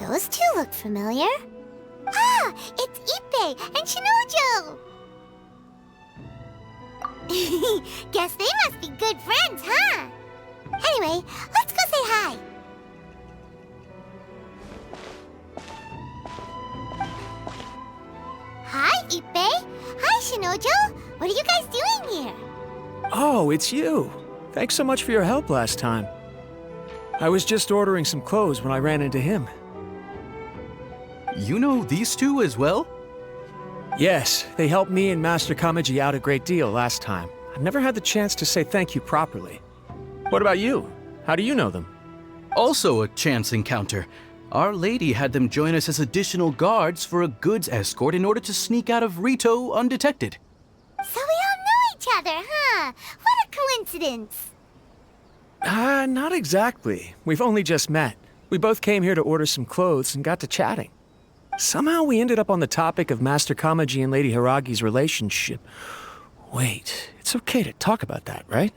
Those two look familiar. Ah, it's Ippei and Shinojo! Guess they must be good friends, huh? Anyway, let's go say hi. Hi, Ippei. Hi, Shinojo. What are you guys doing here? Oh, it's you. Thanks so much for your help last time. I was just ordering some clothes when I ran into him. You know these two as well? Yes, they helped me and Master Kamaji out a great deal last time. I've never had the chance to say thank you properly. What about you? How do you know them? Also a chance encounter. Our lady had them join us as additional guards for a goods escort in order to sneak out of Rito undetected. So we all know each other, huh? What a coincidence. Not exactly. We've only just met. We both came here to order some clothes and got to chatting. Somehow we ended up on the topic of Master Kamaji and Lady Hiragi's relationship. Wait, it's okay to talk about that, right?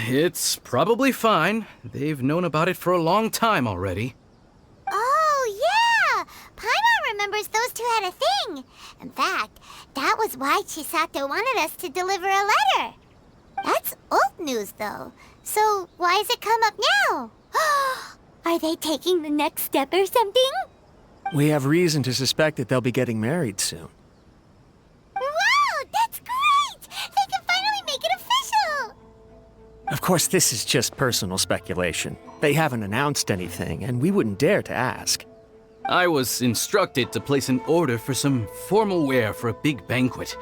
It's probably fine. They've known about it for a long time already. Oh, yeah! Paimon remembers those two had a thing. In fact, that was why Chisato wanted us to deliver a letter. That's old news, though. So why has it come up now? Are they taking the next step or something? We have reason to suspect that they'll be getting married soon. Wow, that's great! They can finally make it official! Of course, this is just personal speculation. They haven't announced anything, and we wouldn't dare to ask. I was instructed to place an order for some formal wear for a big banquet.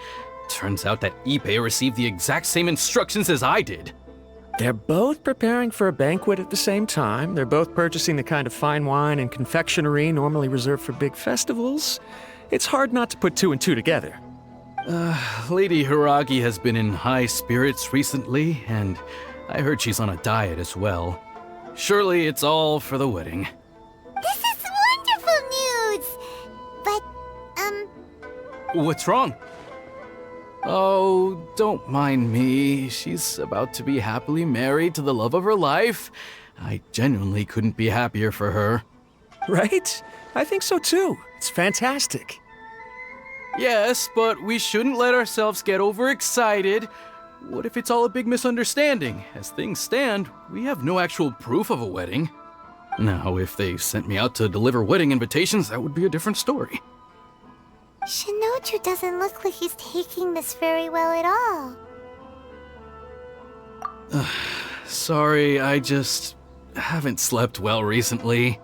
Turns out that Ippei received the exact same instructions as I did. They're both preparing for a banquet at the same time. They're both purchasing the kind of fine wine and confectionery normally reserved for big festivals. It's hard not to put two and two together. Lady Hiragi has been in high spirits recently, and I heard she's on a diet as well. Surely it's all for the wedding. This is wonderful news! But, What's wrong? Oh, don't mind me. She's about to be happily married to the love of her life. I genuinely couldn't be happier for her. Right? I think so too. It's fantastic. Yes, but we shouldn't let ourselves get overexcited. What if it's all a big misunderstanding? As things stand, we have no actual proof of a wedding. Now, if they sent me out to deliver wedding invitations, that would be a different story. Shinoju doesn't look like he's taking this very well at all. Sorry, I just haven't slept well recently.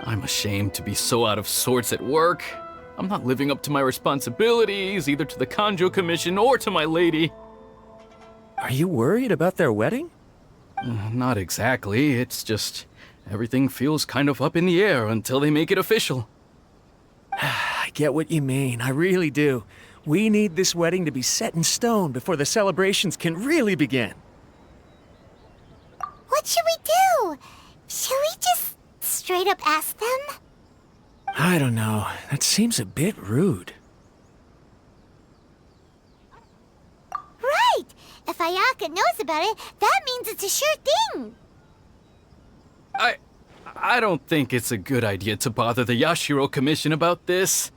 I'm ashamed to be so out of sorts at work. I'm not living up to my responsibilities, either to the Kanjo Commission or to my lady. Are you worried about their wedding? Not exactly, it's just everything feels kind of up in the air until they make it official. I get what you mean, I really do. We need this wedding to be set in stone before the celebrations can really begin. What should we do? Should we just straight up ask them? I don't know, that seems a bit rude. Right! If Ayaka knows about it, that means it's a sure thing! I don't think it's a good idea to bother the Yashiro Commission about this.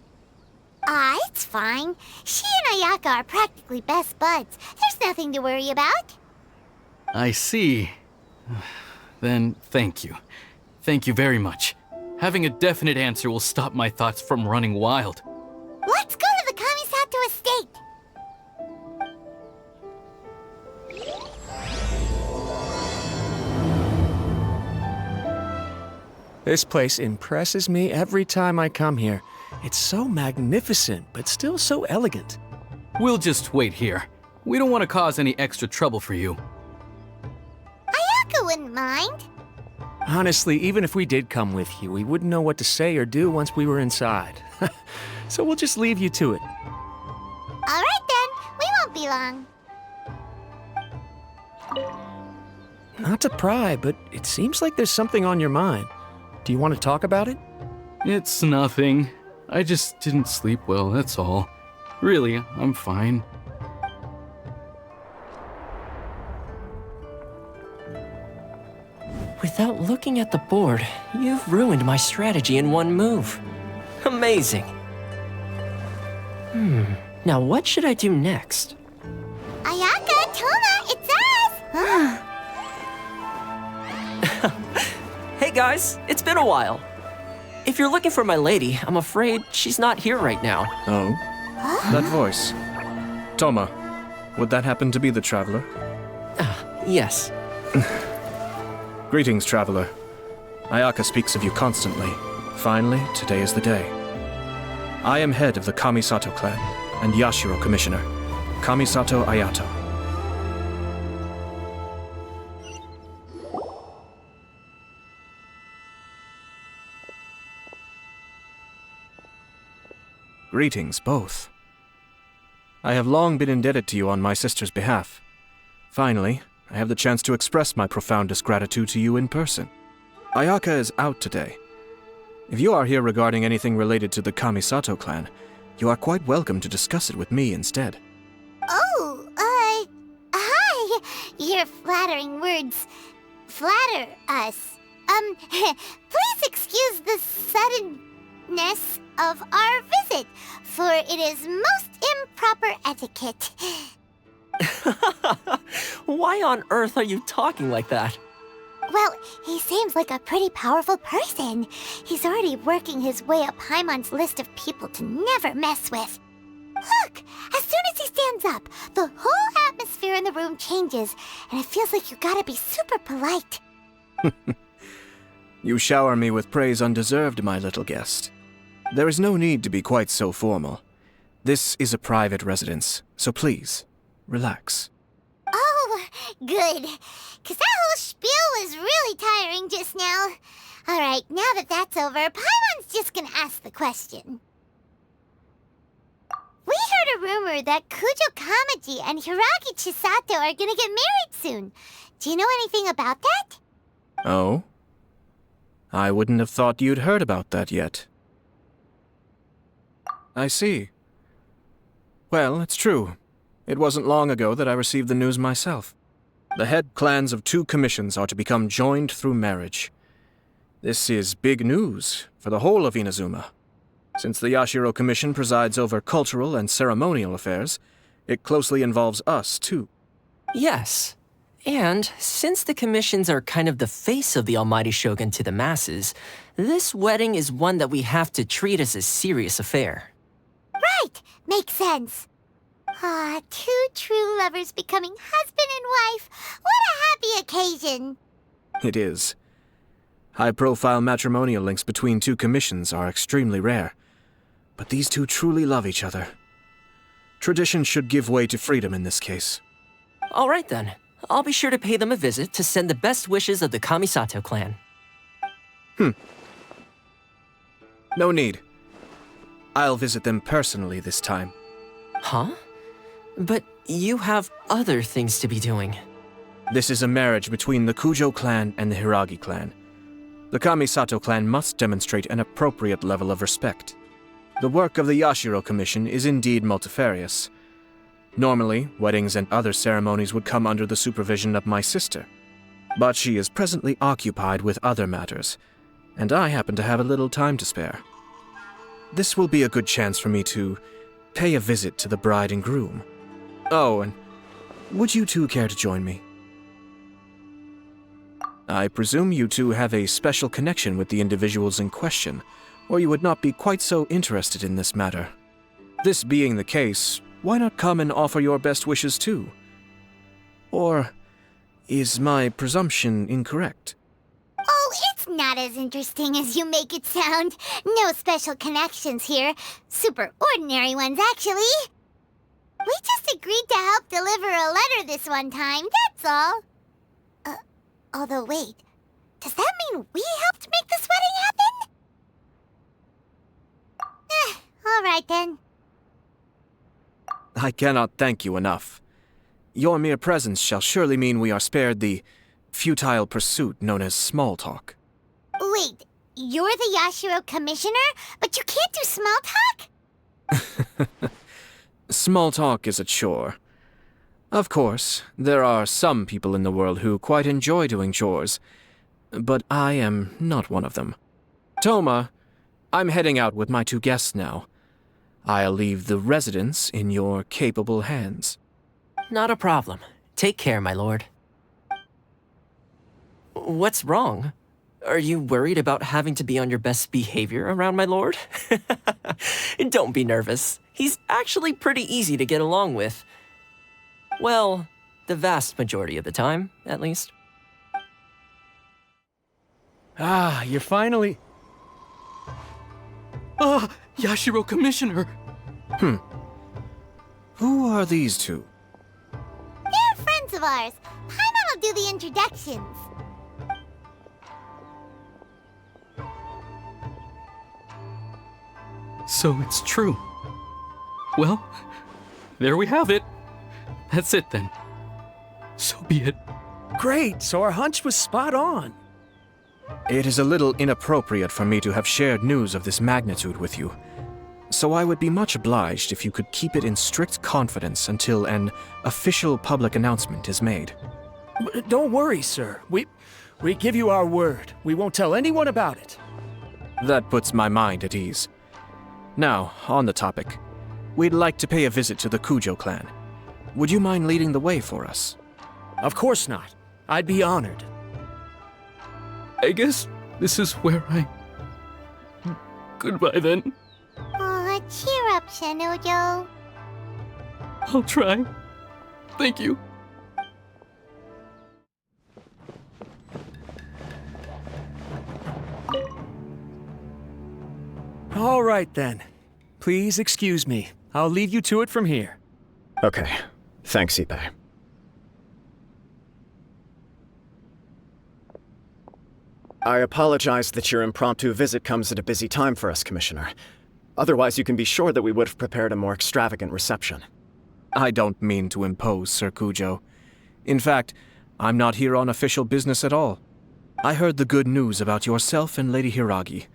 It's fine. She and Ayaka are practically best buds. There's nothing to worry about. I see. Then thank you. Thank you very much. Having a definite answer will stop my thoughts from running wild. Let's go to the Kamisato estate! This place impresses me every time I come here. It's so magnificent, but still so elegant. We'll just wait here. We don't want to cause any extra trouble for you. Ayaka wouldn't mind. Honestly, even if we did come with you, we wouldn't know what to say or do once we were inside. So we'll just leave you to it. Alright then, we won't be long. Not to pry, but it seems like there's something on your mind. Do you want to talk about it? It's nothing. I just didn't sleep well, that's all. Really, I'm fine. Without looking at the board, you've ruined my strategy in one move. Amazing. Now what should I do next? Ayaka, Toma, it's us! Hey guys, it's been a while. If you're looking for my lady, I'm afraid she's not here right now. Oh? That voice. Toma, would that happen to be the Traveler? Yes. Greetings, Traveler. Ayaka speaks of you constantly. Finally, today is the day. I am head of the Kamisato clan and Yashiro Commissioner, Kamisato Ayato. Greetings, both. I have long been indebted to you on my sister's behalf. Finally, I have the chance to express my profoundest gratitude to you in person. Ayaka is out today. If you are here regarding anything related to the Kamisato clan, you are quite welcome to discuss it with me instead. Oh, hi. Your flattering words flatter us. Please excuse the suddenness of our visit, for it is most improper etiquette. Why on earth are you talking like that? Well, he seems like a pretty powerful person. He's already working his way up Paimon's list of people to never mess with. Look! As soon as he stands up, the whole atmosphere in the room changes, and it feels like you gotta be super polite. You shower me with praise undeserved, my little guest. There is no need to be quite so formal. This is a private residence, so please, relax. Oh, good. 'Cause that whole spiel was really tiring just now. Alright, now that that's over, Paimon's just gonna ask the question. We heard a rumor that Kujo Kamaji and Hiragi Chisato are gonna get married soon. Do you know anything about that? Oh? I wouldn't have thought you'd heard about that yet. I see. Well, it's true. It wasn't long ago that I received the news myself. The head clans of 2 commissions are to become joined through marriage. This is big news for the whole of Inazuma. Since the Yashiro Commission presides over cultural and ceremonial affairs, it closely involves us, too. Yes. And since the commissions are kind of the face of the Almighty Shogun to the masses, this wedding is one that we have to treat as a serious affair. Right! Makes sense. Ah, 2 true lovers becoming husband and wife. What a happy occasion! It is. High-profile matrimonial links between 2 commissions are extremely rare. But these 2 truly love each other. Tradition should give way to freedom in this case. All right then. I'll be sure to pay them a visit to send the best wishes of the Kamisato clan. No need. I'll visit them personally this time. Huh? But you have other things to be doing. This is a marriage between the Kujo clan and the Hiragi clan. The Kamisato clan must demonstrate an appropriate level of respect. The work of the Yashiro Commission is indeed multifarious. Normally, weddings and other ceremonies would come under the supervision of my sister. But she is presently occupied with other matters, and I happen to have a little time to spare. This will be a good chance for me to pay a visit to the bride and groom. Oh, and would you 2 care to join me? I presume you 2 have a special connection with the individuals in question, or you would not be quite so interested in this matter. This being the case, why not come and offer your best wishes too? Or is my presumption incorrect? Oh, it's not as interesting as you make it sound. No special connections here. Super ordinary ones, actually. We just agreed to help deliver a letter this one time, that's all. Although wait, does that mean we helped make this wedding happen? All right then. I cannot thank you enough. Your mere presence shall surely mean we are spared the futile pursuit known as small talk. Wait, you're the Yashiro Commissioner, but you can't do small talk? Small talk is a chore. Of course, there are some people in the world who quite enjoy doing chores, but I am not one of them. Toma, I'm heading out with my 2 guests now. I'll leave the residence in your capable hands. Not a problem. Take care, my lord. What's wrong? Are you worried about having to be on your best behavior around my lord? Don't be nervous. He's actually pretty easy to get along with. Well, the vast majority of the time, at least. Ah, you're finally... Ah, Yashiro Commissioner! Who are these 2? They're friends of ours. Paimon will do the introductions. So it's true. Well, there we have it. That's it then. So be it. Great, so our hunch was spot on. It is a little inappropriate for me to have shared news of this magnitude with you, so I would be much obliged if you could keep it in strict confidence until an official public announcement is made. Don't worry, sir. We give you our word. We won't tell anyone about it. That puts my mind at ease. Now, on the topic. We'd like to pay a visit to the Kujo clan. Would you mind leading the way for us? Of course not. I'd be honored. I guess this is where I... Goodbye then. Aw, cheer up, Shanojo. I'll try. Thank you. All right, then. Please excuse me. I'll leave you to it from here. Okay. Thanks, Ippei. I apologize that your impromptu visit comes at a busy time for us, Commissioner. Otherwise, you can be sure that we would have prepared a more extravagant reception. I don't mean to impose, Sir Kujo. In fact, I'm not here on official business at all. I heard the good news about yourself and Lady Hiragi.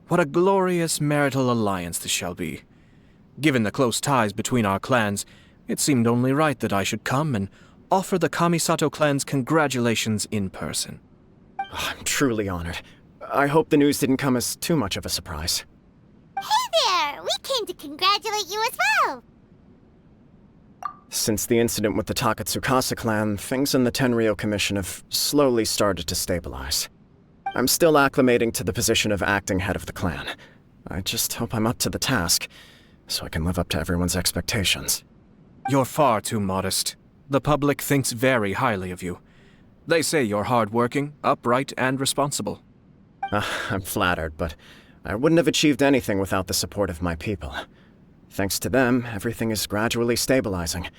What a glorious marital alliance this shall be. Given the close ties between our clans, it seemed only right that I should come and offer the Kamisato clan's congratulations in person. I'm truly honored. I hope the news didn't come as too much of a surprise. Hey there! We came to congratulate you as well! Since the incident with the Takatsukasa clan, things in the Tenryou Commission have slowly started to stabilize. I'm still acclimating to the position of acting head of the clan. I just hope I'm up to the task, so I can live up to everyone's expectations. You're far too modest. The public thinks very highly of you. They say you're hardworking, upright, and responsible. I'm flattered, but I wouldn't have achieved anything without the support of my people. Thanks to them, everything is gradually stabilizing,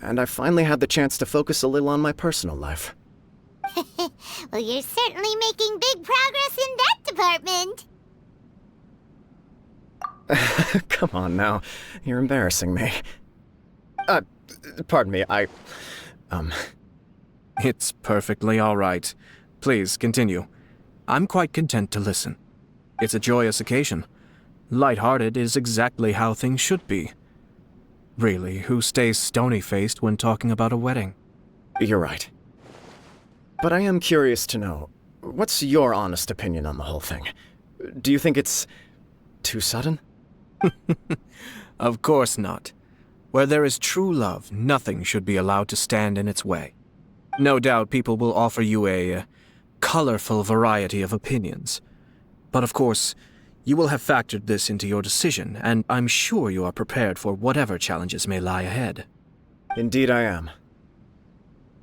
and I finally had the chance to focus a little on my personal life. Well, you're certainly making big progress in that department. Come on now, you're embarrassing me. Pardon me, It's perfectly all right. Please, continue. I'm quite content to listen. It's a joyous occasion. Light-hearted is exactly how things should be. Really, who stays stony-faced when talking about a wedding? You're right. But I am curious to know, what's your honest opinion on the whole thing? Do you think it's too sudden? Of course not. Where there is true love, nothing should be allowed to stand in its way. No doubt people will offer you a colorful variety of opinions. But of course, you will have factored this into your decision, and I'm sure you are prepared for whatever challenges may lie ahead. Indeed I am.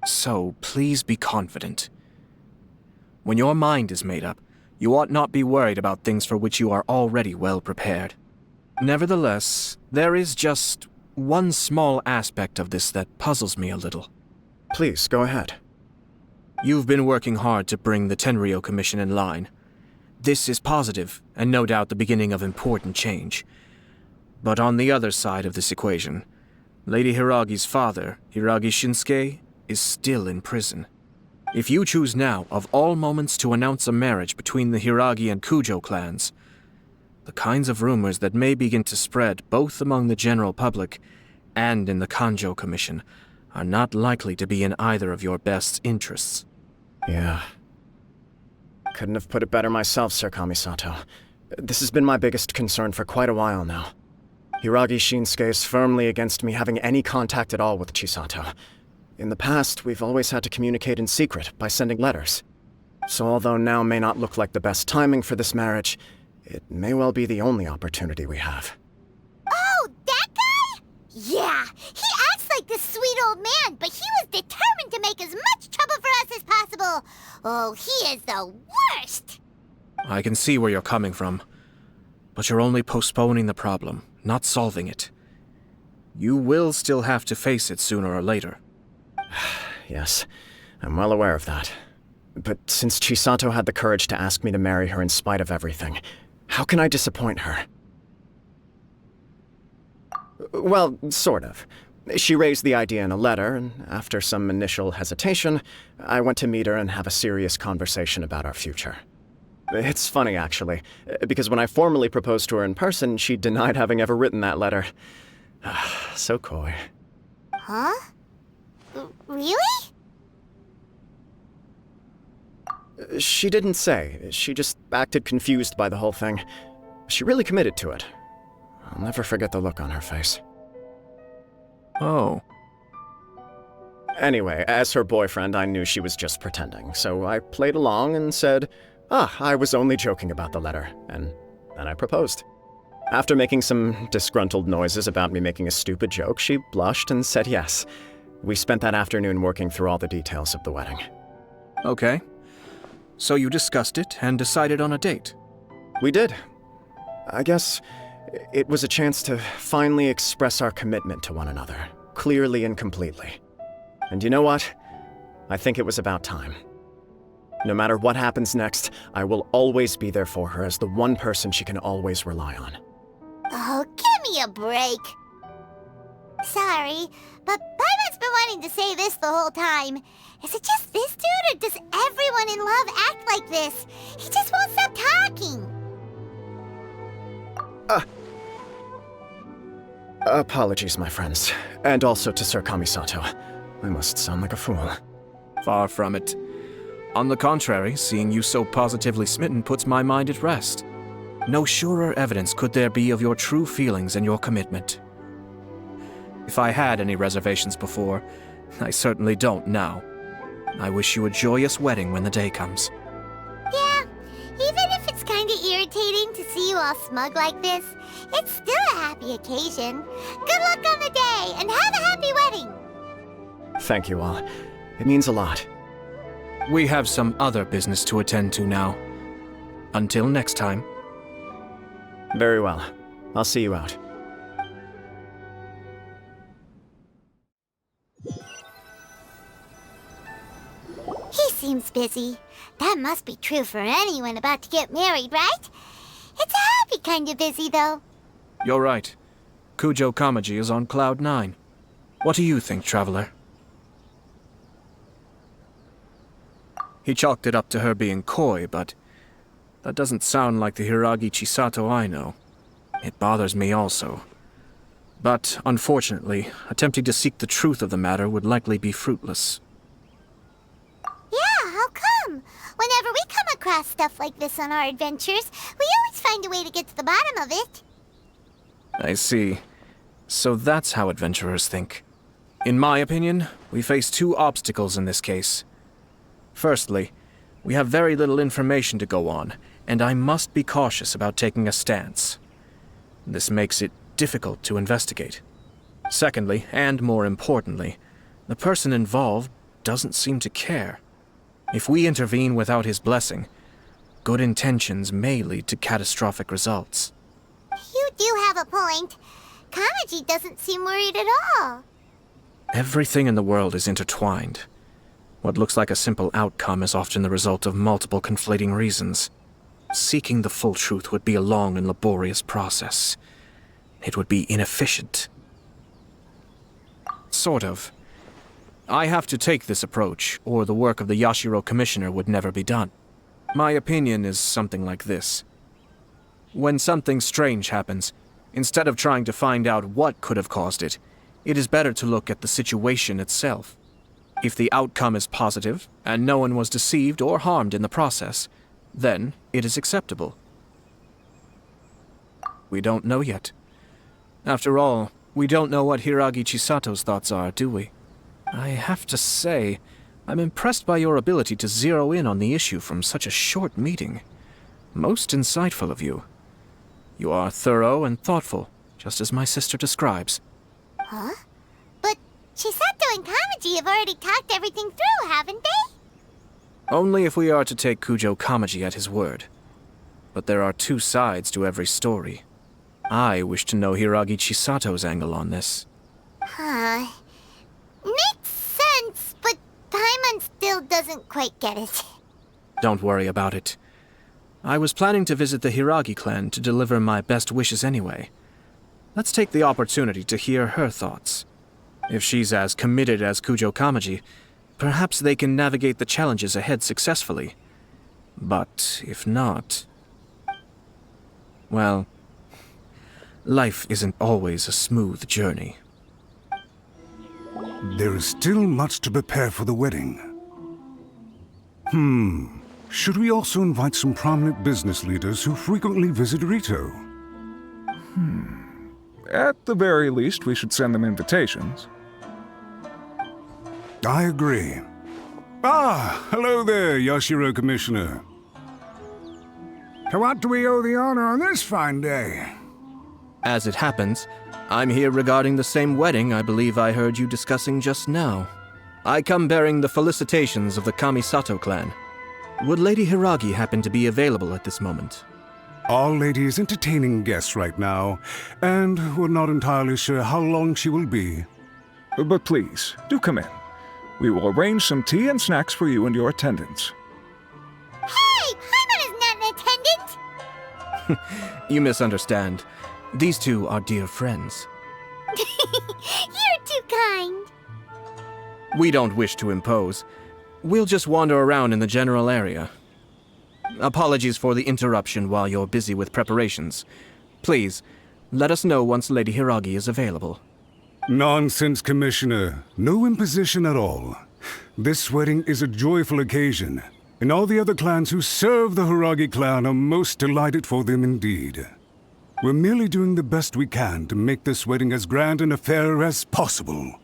So, please be confident. When your mind is made up, you ought not be worried about things for which you are already well prepared. Nevertheless, there is just one small aspect of this that puzzles me a little. Please, go ahead. You've been working hard to bring the Tenryou Commission in line. This is positive, and no doubt the beginning of important change. But on the other side of this equation, Lady Hiragi's father, Hiragi Shinsuke, is still in prison. If you choose now, of all moments, to announce a marriage between the Hiragi and Kujo clans, the kinds of rumors that may begin to spread both among the general public and in the Kanjo Commission are not likely to be in either of your best interests. Yeah. Couldn't have put it better myself, Sir Kamisato. This has been my biggest concern for quite a while now. Hiragi Shinsuke is firmly against me having any contact at all with Chisato. In the past, we've always had to communicate in secret by sending letters. So although now may not look like the best timing for this marriage, it may well be the only opportunity we have. Oh, that guy? Yeah, he acts like this sweet old man, but he was determined to make as much trouble for us as possible. Oh, he is the worst! I can see where you're coming from, but you're only postponing the problem, not solving it. You will still have to face it sooner or later. Yes, I'm well aware of that. But since Chisato had the courage to ask me to marry her in spite of everything, how can I disappoint her? Well, sort of. She raised the idea in a letter, and after some initial hesitation, I went to meet her and have a serious conversation about our future. It's funny, actually, because when I formally proposed to her in person, she denied having ever written that letter. So coy. Huh? Really? She didn't say. She just acted confused by the whole thing. She really committed to it. I'll never forget the look on her face. Oh. Anyway, as her boyfriend, I knew she was just pretending, so I played along and said, I was only joking about the letter, and then I proposed. After making some disgruntled noises about me making a stupid joke, she blushed and said yes. We spent that afternoon working through all the details of the wedding. Okay. So you discussed it and decided on a date? We did. I guess it was a chance to finally express our commitment to one another, clearly and completely. And you know what? I think it was about time. No matter what happens next, I will always be there for her as the one person she can always rely on. Oh, give me a break. Sorry, but Paimon's been wanting to say this the whole time. Is it just this dude, or does everyone in love act like this? He just won't stop talking. Apologies, my friends. And also to Sir Kamisato. I must sound like a fool. Far from it. On the contrary, seeing you so positively smitten puts my mind at rest. No surer evidence could there be of your true feelings and your commitment. If I had any reservations before, I certainly don't now. I wish you a joyous wedding when the day comes. Yeah, even if it's kinda irritating to see you all smug like this, it's still a happy occasion. Good luck on the day, and have a happy wedding! Thank you all. It means a lot. We have some other business to attend to now. Until next time. Very well. I'll see you out. He seems busy. That must be true for anyone about to get married, right? It's a happy kind of busy, though. You're right. Kujo Kamaji is on Cloud 9. What do you think, Traveler? He chalked it up to her being coy, but that doesn't sound like the Hiragi Chisato I know. It bothers me also. But, unfortunately, attempting to seek the truth of the matter would likely be fruitless. Yeah, how come? Whenever we come across stuff like this on our adventures, we always find a way to get to the bottom of it. I see. So that's how adventurers think. In my opinion, we face two obstacles in this case. Firstly, we have very little information to go on, and I must be cautious about taking a stance. This makes it difficult to investigate. Secondly, and more importantly, the person involved doesn't seem to care. If we intervene without his blessing, good intentions may lead to catastrophic results. You do have a point. Kamaji doesn't seem worried at all. Everything in the world is intertwined. What looks like a simple outcome is often the result of multiple conflating reasons. Seeking the full truth would be a long and laborious process. It would be inefficient. Sort of. I have to take this approach, or the work of the Yashiro Commissioner would never be done. My opinion is something like this. When something strange happens, instead of trying to find out what could have caused it, it is better to look at the situation itself. If the outcome is positive, and no one was deceived or harmed in the process, then it is acceptable. We don't know yet. After all, we don't know what Hiragi Chisato's thoughts are, do we? I have to say, I'm impressed by your ability to zero in on the issue from such a short meeting. Most insightful of you. You are thorough and thoughtful, just as my sister describes. Huh? But Chisato and Kamaji have already talked everything through, haven't they? Only if we are to take Kujo Kamaji at his word. But there are two sides to every story. I wish to know Hiragi Chisato's angle on this. Huh. Makes sense, but Paimon still doesn't quite get it. Don't worry about it. I was planning to visit the Hiragi clan to deliver my best wishes anyway. Let's take the opportunity to hear her thoughts. If she's as committed as Kujo Kamaji, perhaps they can navigate the challenges ahead successfully. But if not... well, life isn't always a smooth journey. There is still much to prepare for the wedding. Should we also invite some prominent business leaders who frequently visit Rito? At the very least, we should send them invitations. I agree. Ah, hello there, Yashiro Commissioner. To what do we owe the honor on this fine day? As it happens, I'm here regarding the same wedding I believe I heard you discussing just now. I come bearing the felicitations of the Kamisato clan. Would Lady Hiragi happen to be available at this moment? Our lady is entertaining guests right now, and we're not entirely sure how long she will be. But please, do come in. We will arrange some tea and snacks for you and your attendants. Hey! Paimon is not an attendant! You misunderstand. These two are dear friends. You're too kind. We don't wish to impose. We'll just wander around in the general area. Apologies for the interruption while you're busy with preparations. Please, let us know once Lady Hiragi is available. Nonsense, Commissioner. No imposition at all. This wedding is a joyful occasion, and all the other clans who serve the Hiragi clan are most delighted for them indeed. We're merely doing the best we can to make this wedding as grand an affair as possible.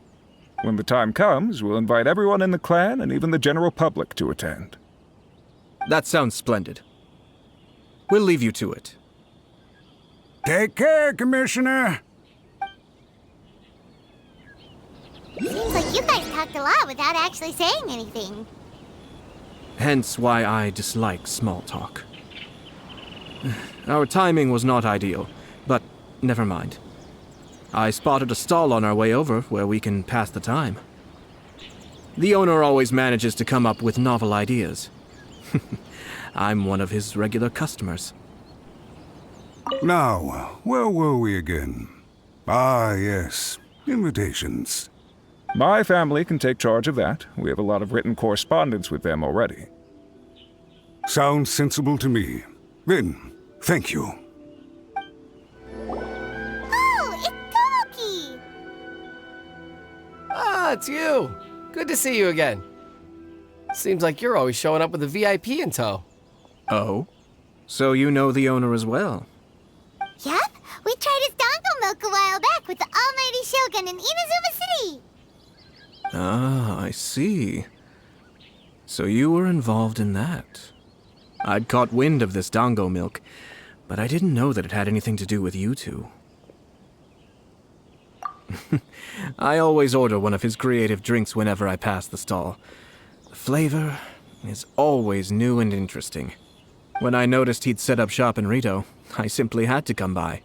When the time comes, we'll invite everyone in the clan and even the general public to attend. That sounds splendid. We'll leave you to it. Take care, Commissioner. Seems like you guys talked a lot without actually saying anything. Hence why I dislike small talk. Our timing was not ideal, but never mind. I spotted a stall on our way over where we can pass the time. The owner always manages to come up with novel ideas. I'm one of his regular customers. Now, where were we again? Ah, yes. Invitations. My family can take charge of that. We have a lot of written correspondence with them already. Sounds sensible to me. Then, thank you. Oh, it's Tomoki! Ah, it's you. Good to see you again. Seems like you're always showing up with a VIP in tow. Oh? So you know the owner as well? Yep, we tried his dongo milk a while back with the almighty Shogun in Inazuma City. Ah, I see. So you were involved in that. I'd caught wind of this dango milk, but I didn't know that it had anything to do with you two. I always order one of his creative drinks whenever I pass the stall. The flavor is always new and interesting. When I noticed he'd set up shop in Rito, I simply had to come by.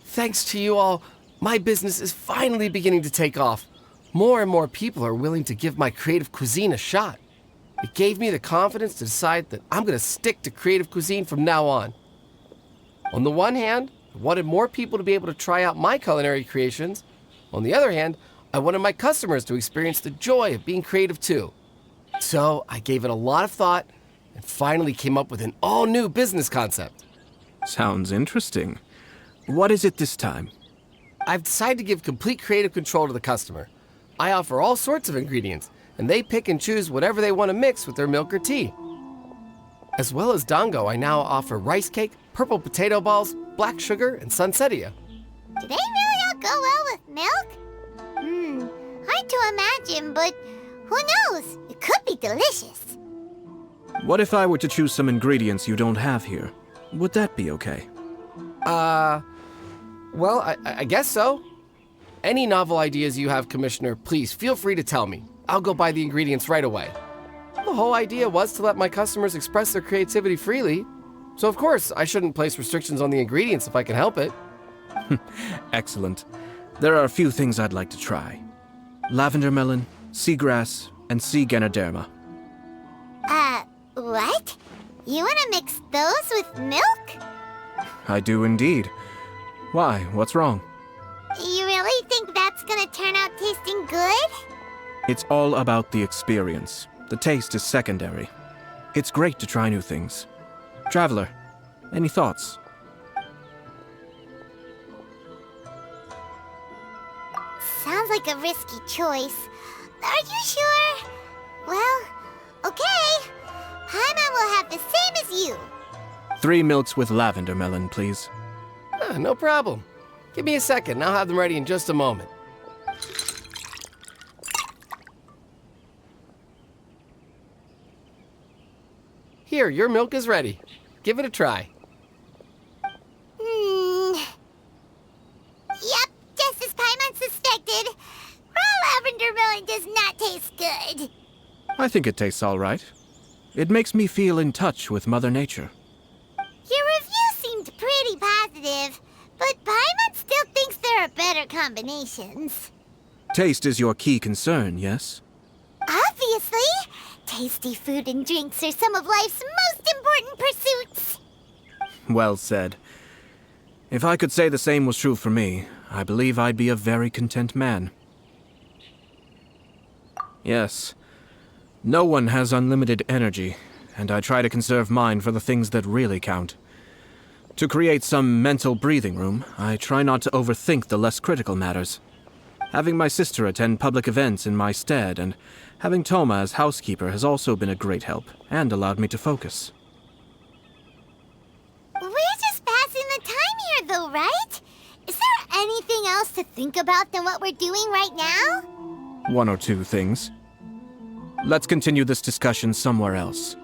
Thanks to you all, my business is finally beginning to take off. More and more people are willing to give my creative cuisine a shot. It gave me the confidence to decide that I'm going to stick to creative cuisine from now on. On the one hand, I wanted more people to be able to try out my culinary creations. On the other hand, I wanted my customers to experience the joy of being creative too. So I gave it a lot of thought and finally came up with an all-new business concept. Sounds interesting. What is it this time? I've decided to give complete creative control to the customer. I offer all sorts of ingredients, and they pick and choose whatever they want to mix with their milk or tea. As well as Dango, I now offer rice cake, purple potato balls, black sugar, and sunsettia. Do they really all go well with milk? Hard to imagine, but who knows? It could be delicious. What if I were to choose some ingredients you don't have here? Would that be okay? Well, I guess so. Any novel ideas you have, Commissioner, please feel free to tell me. I'll go buy the ingredients right away. The whole idea was to let my customers express their creativity freely. So of course, I shouldn't place restrictions on the ingredients if I can help it. Excellent. There are a few things I'd like to try. Lavender melon, seagrass, and sea ganoderma. What? You wanna mix those with milk? I do indeed. Why? What's wrong? You really think that's gonna turn out tasting good? It's all about the experience. The taste is secondary. It's great to try new things. Traveler, any thoughts? Sounds like a risky choice. Are you sure? Well, okay. Paimon will have the same as you. 3 milks with lavender melon, please. No problem. Give me a second, I'll have them ready in just a moment. Here, your milk is ready. Give it a try. Yep, just as Paimon suspected. Raw lavender melon does not taste good. I think it tastes all right. It makes me feel in touch with Mother Nature. Your review seemed pretty positive, but Paimon still thinks there are better combinations. Taste is your key concern, yes? Obviously! Tasty food and drinks are some of life's most important pursuits. Well said. If I could say the same was true for me, I believe I'd be a very content man. Yes. No one has unlimited energy, and I try to conserve mine for the things that really count. To create some mental breathing room, I try not to overthink the less critical matters. Having my sister attend public events in my stead, and having Toma as housekeeper has also been a great help, and allowed me to focus. We're just passing the time here, though, right? Is there anything else to think about than what we're doing right now? 1 or 2 things. Let's continue this discussion somewhere else.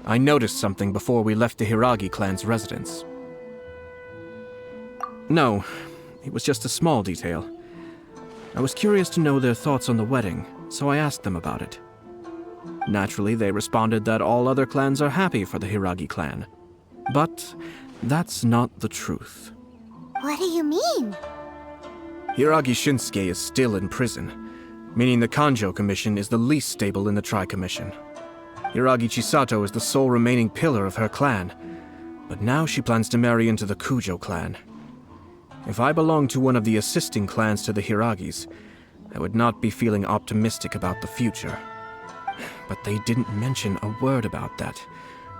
I noticed something before we left the Hiragi clan's residence. No, it was just a small detail. I was curious to know their thoughts on the wedding, so I asked them about it. Naturally, they responded that all other clans are happy for the Hiragi clan. But that's not the truth. What do you mean? Hiragi Shinsuke is still in prison, meaning the Kanjo Commission is the least stable in the Tri-Commission. Hiragi Chisato is the sole remaining pillar of her clan, but now she plans to marry into the Kujo clan. If I belonged to one of the assisting clans to the Hiragis, I would not be feeling optimistic about the future. But they didn't mention a word about that.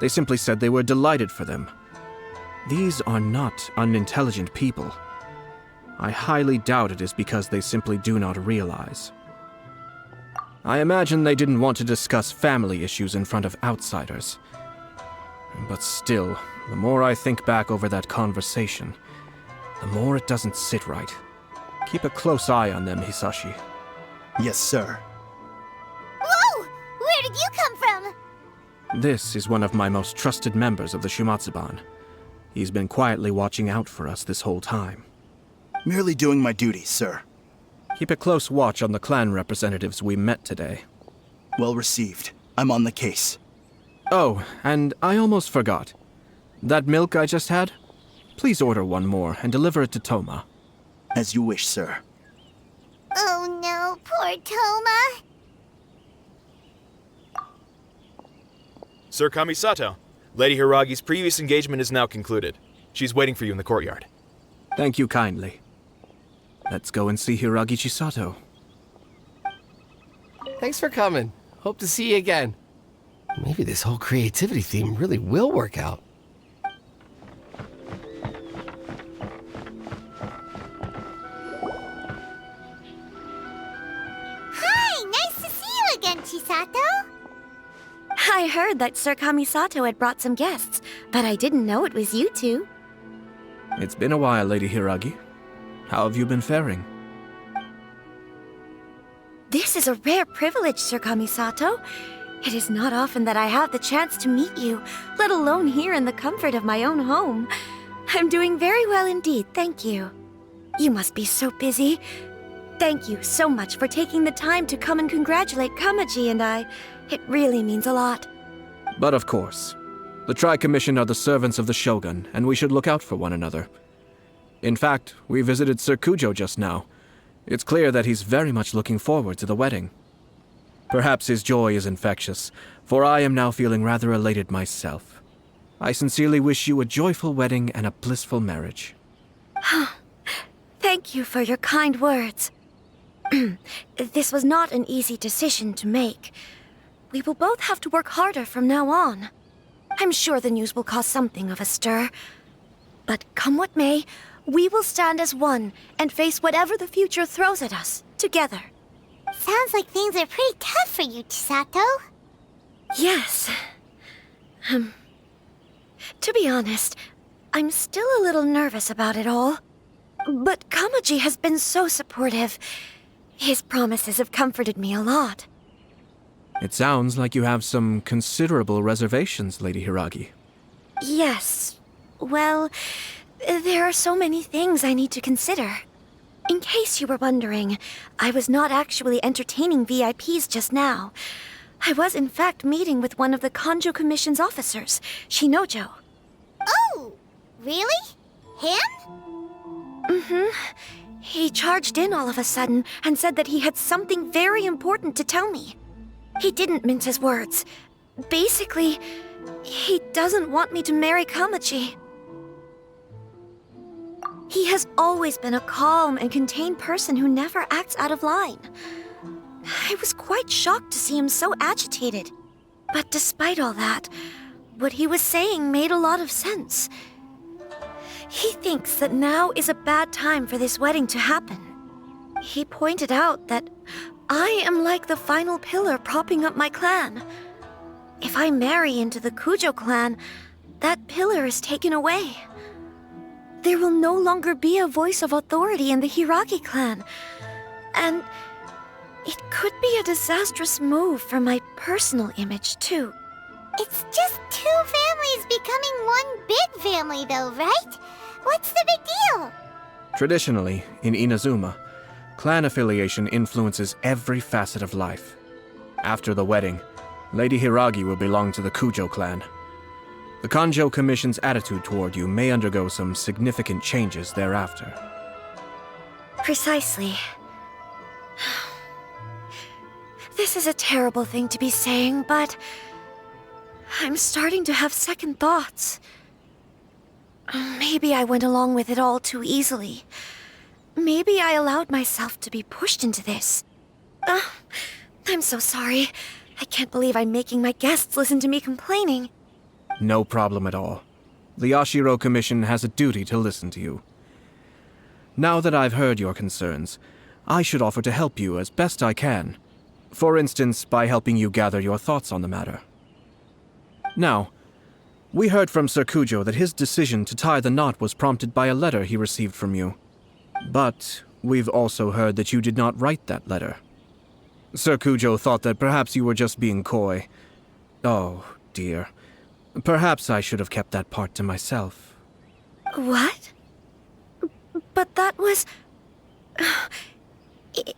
They simply said they were delighted for them. These are not unintelligent people. I highly doubt it is because they simply do not realize. I imagine they didn't want to discuss family issues in front of outsiders. But still, the more I think back over that conversation, the more it doesn't sit right. Keep a close eye on them, Hisashi. Yes, sir. Whoa! Where did you come from? This is one of my most trusted members of the Shumatsuban. He's been quietly watching out for us this whole time. Merely doing my duty, sir. Keep a close watch on the clan representatives we met today. Well received. I'm on the case. Oh, and I almost forgot. That milk I just had? Please order one more and deliver it to Toma. As you wish, sir. Oh no, poor Toma. Sir Kamisato, Lady Hiragi's previous engagement is now concluded. She's waiting for you in the courtyard. Thank you kindly. Let's go and see Hiragi Chisato. Thanks for coming. Hope to see you again. Maybe this whole creativity theme really will work out. Hi, nice to see you again, Chisato. I heard that Sir Kamisato had brought some guests, but I didn't know it was you two. It's been a while, Lady Hiragi. How have you been faring? This is a rare privilege, Sir Kamisato. It is not often that I have the chance to meet you, let alone here in the comfort of my own home. I'm doing very well indeed, thank you. You must be so busy. Thank you so much for taking the time to come and congratulate Kamaji and I. It really means a lot. But of course. The Tri-Commission are the servants of the Shogun, and we should look out for one another. In fact, we visited Sir Kujo just now. It's clear that he's very much looking forward to the wedding. Perhaps his joy is infectious, for I am now feeling rather elated myself. I sincerely wish you a joyful wedding and a blissful marriage. Thank you for your kind words. This was not an easy decision to make. We will both have to work harder from now on. I'm sure the news will cause something of a stir. But come what may, we will stand as one and face whatever the future throws at us, together. Sounds like things are pretty tough for you, Chisato. Yes. To be honest, I'm still a little nervous about it all. But Kamaji has been so supportive. His promises have comforted me a lot. It sounds like you have some considerable reservations, Lady Hiragi. Yes. Well, there are so many things I need to consider. In case you were wondering, I was not actually entertaining VIPs just now. I was in fact meeting with one of the Kanjo Commission's officers, Shinojo. Oh, really? Him? Mm-hmm. He charged in all of a sudden and said that he had something very important to tell me. He didn't mince his words. Basically, he doesn't want me to marry Kamaji. He has always been a calm and contained person who never acts out of line. I was quite shocked to see him so agitated. But despite all that, what he was saying made a lot of sense. He thinks that now is a bad time for this wedding to happen. He pointed out that I am like the final pillar propping up my clan. If I marry into the Kujo clan, that pillar is taken away. There will no longer be a voice of authority in the Hiragi clan. And it could be a disastrous move for my personal image, too. It's just two families becoming one big family, though, right? What's the big deal? Traditionally, in Inazuma, clan affiliation influences every facet of life. After the wedding, Lady Hiragi will belong to the Kujo clan. The Kanjo Commission's attitude toward you may undergo some significant changes thereafter. Precisely. This is a terrible thing to be saying, but I'm starting to have second thoughts. Maybe I went along with it all too easily. Maybe I allowed myself to be pushed into this. I'm so sorry. I can't believe I'm making my guests listen to me complaining. No problem at all. The Yashiro Commission has a duty to listen to you. Now that I've heard your concerns, I should offer to help you as best I can. For instance, by helping you gather your thoughts on the matter. Now, we heard from Sir Kujo that his decision to tie the knot was prompted by a letter he received from you. But we've also heard that you did not write that letter. Sir Kujo thought that perhaps you were just being coy. Oh, dear. Perhaps I should have kept that part to myself. What? But that was...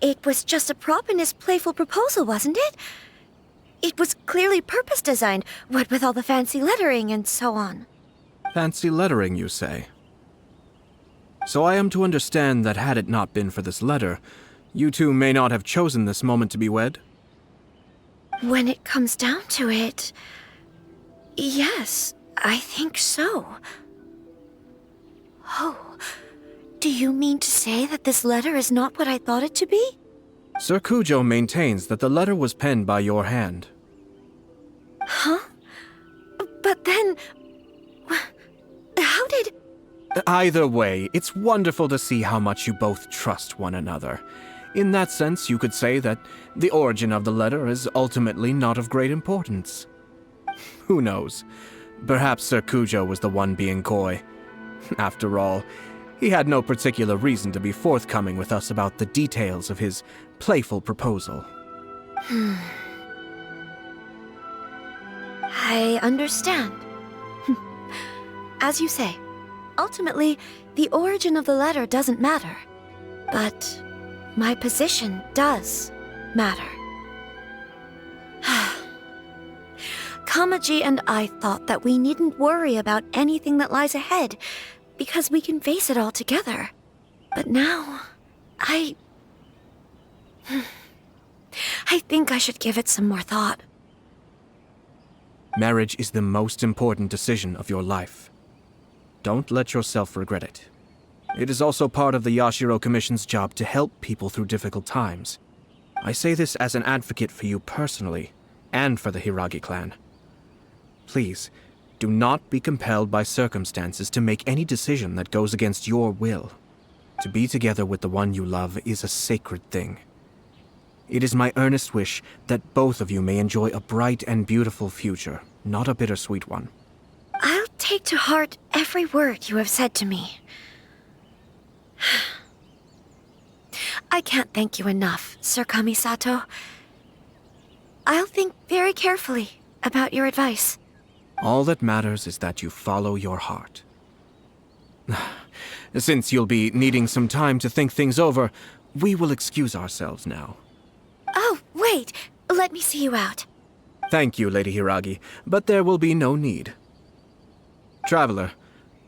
It was just a prop in his playful proposal, wasn't it? It was clearly purpose-designed, what with all the fancy lettering and so on. Fancy lettering, you say? So I am to understand that had it not been for this letter, you two may not have chosen this moment to be wed? When it comes down to it... yes, I think so. Oh, do you mean to say that this letter is not what I thought it to be? Sir Kujo maintains that the letter was penned by your hand. Huh? But then... how did... Either way, it's wonderful to see how much you both trust one another. In that sense, you could say that the origin of the letter is ultimately not of great importance. Who knows? Perhaps Sir Kujo was the one being coy. After all, he had no particular reason to be forthcoming with us about the details of his playful proposal. I understand. As you say, ultimately, the origin of the letter doesn't matter. But my position does matter. Kamaji and I thought that we needn't worry about anything that lies ahead, because we can face it all together. But now, I think I should give it some more thought. Marriage is the most important decision of your life. Don't let yourself regret it. It is also part of the Yashiro Commission's job to help people through difficult times. I say this as an advocate for you personally, and for the Hiragi clan. Please, do not be compelled by circumstances to make any decision that goes against your will. To be together with the one you love is a sacred thing. It is my earnest wish that both of you may enjoy a bright and beautiful future, not a bittersweet one. I'll take to heart every word you have said to me. I can't thank you enough, Sir Kamisato. I'll think very carefully about your advice. All that matters is that you follow your heart. Since you'll be needing some time to think things over, we will excuse ourselves now. Oh, wait! Let me see you out. Thank you, Lady Hiragi, but there will be no need. Traveler,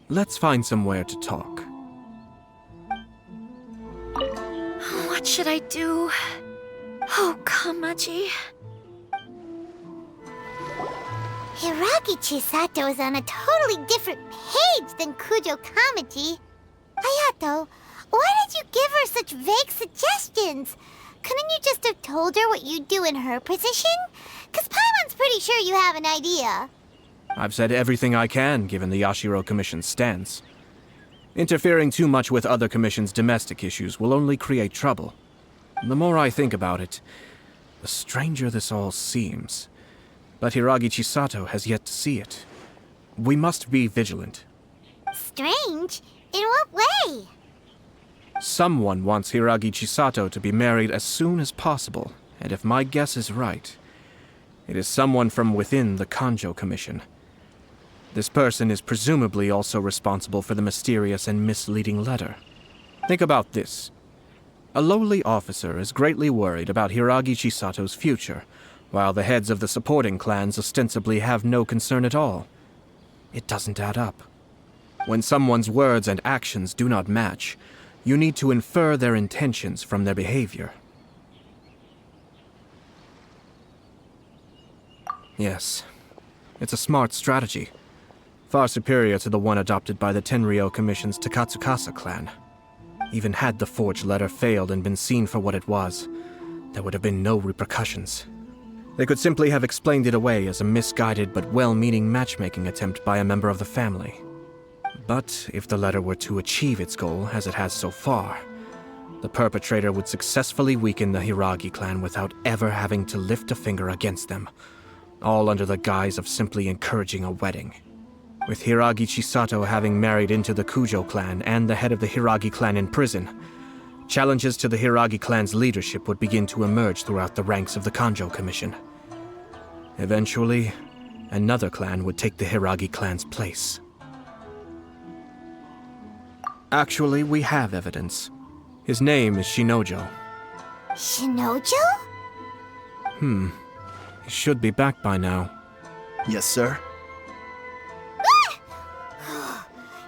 let's find somewhere to talk. What should I do? Oh, Kamaji. Hiragi Chisato is on a totally different page than Kujo Kamaji. Ayato, why did you give her such vague suggestions? Couldn't you just have told her what you'd do in her position? 'Cause Paimon's pretty sure you have an idea. I've said everything I can, given the Yashiro Commission's stance. Interfering too much with other commissions' domestic issues will only create trouble. The more I think about it, the stranger this all seems. But Hiragi Chisato has yet to see it. We must be vigilant. Strange? In what way? Someone wants Hiragi Chisato to be married as soon as possible, and if my guess is right, it is someone from within the Kanjo Commission. This person is presumably also responsible for the mysterious and misleading letter. Think about this. A lowly officer is greatly worried about Hiragi Chisato's future, while the heads of the supporting clans ostensibly have no concern at all. It doesn't add up. When someone's words and actions do not match, you need to infer their intentions from their behavior. Yes, it's a smart strategy. Far superior to the one adopted by the Tenryou Commission's Takatsukasa clan. Even had the forged letter failed and been seen for what it was, there would have been no repercussions. They could simply have explained it away as a misguided but well-meaning matchmaking attempt by a member of the family. But if the letter were to achieve its goal, as it has so far, the perpetrator would successfully weaken the Hiragi clan without ever having to lift a finger against them, all under the guise of simply encouraging a wedding. With Hiragi Chisato having married into the Kujo clan and the head of the Hiragi clan in prison, challenges to the Hiragi clan's leadership would begin to emerge throughout the ranks of the Kanjo Commission. Eventually, another clan would take the Hiragi clan's place. Actually, we have evidence. His name is Shinojo. Shinojo? He should be back by now. Yes, sir.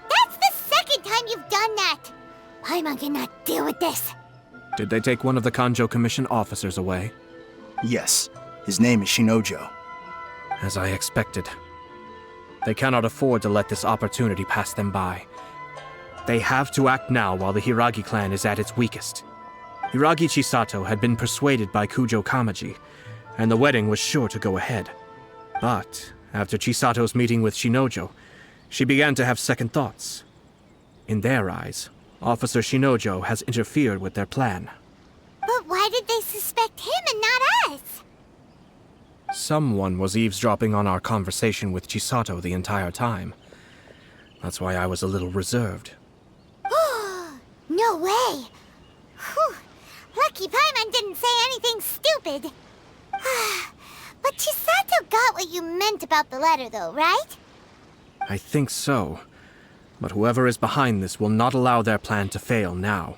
That's the second time you've done that! Paimon cannot deal with this. Did they take one of the Kanjo Commission officers away? Yes. His name is Shinojo. As I expected. They cannot afford to let this opportunity pass them by. They have to act now while the Hiragi clan is at its weakest. Hiragi Chisato had been persuaded by Kujo Kamaji, and the wedding was sure to go ahead. But after Chisato's meeting with Shinojo, she began to have second thoughts. In their eyes, Officer Shinojo has interfered with their plan. But why did they suspect him and not us? Someone was eavesdropping on our conversation with Chisato the entire time. That's why I was a little reserved. No way! Whew. Lucky Paimon didn't say anything stupid. But Chisato got what you meant about the letter, though, right? I think so. But whoever is behind this will not allow their plan to fail now.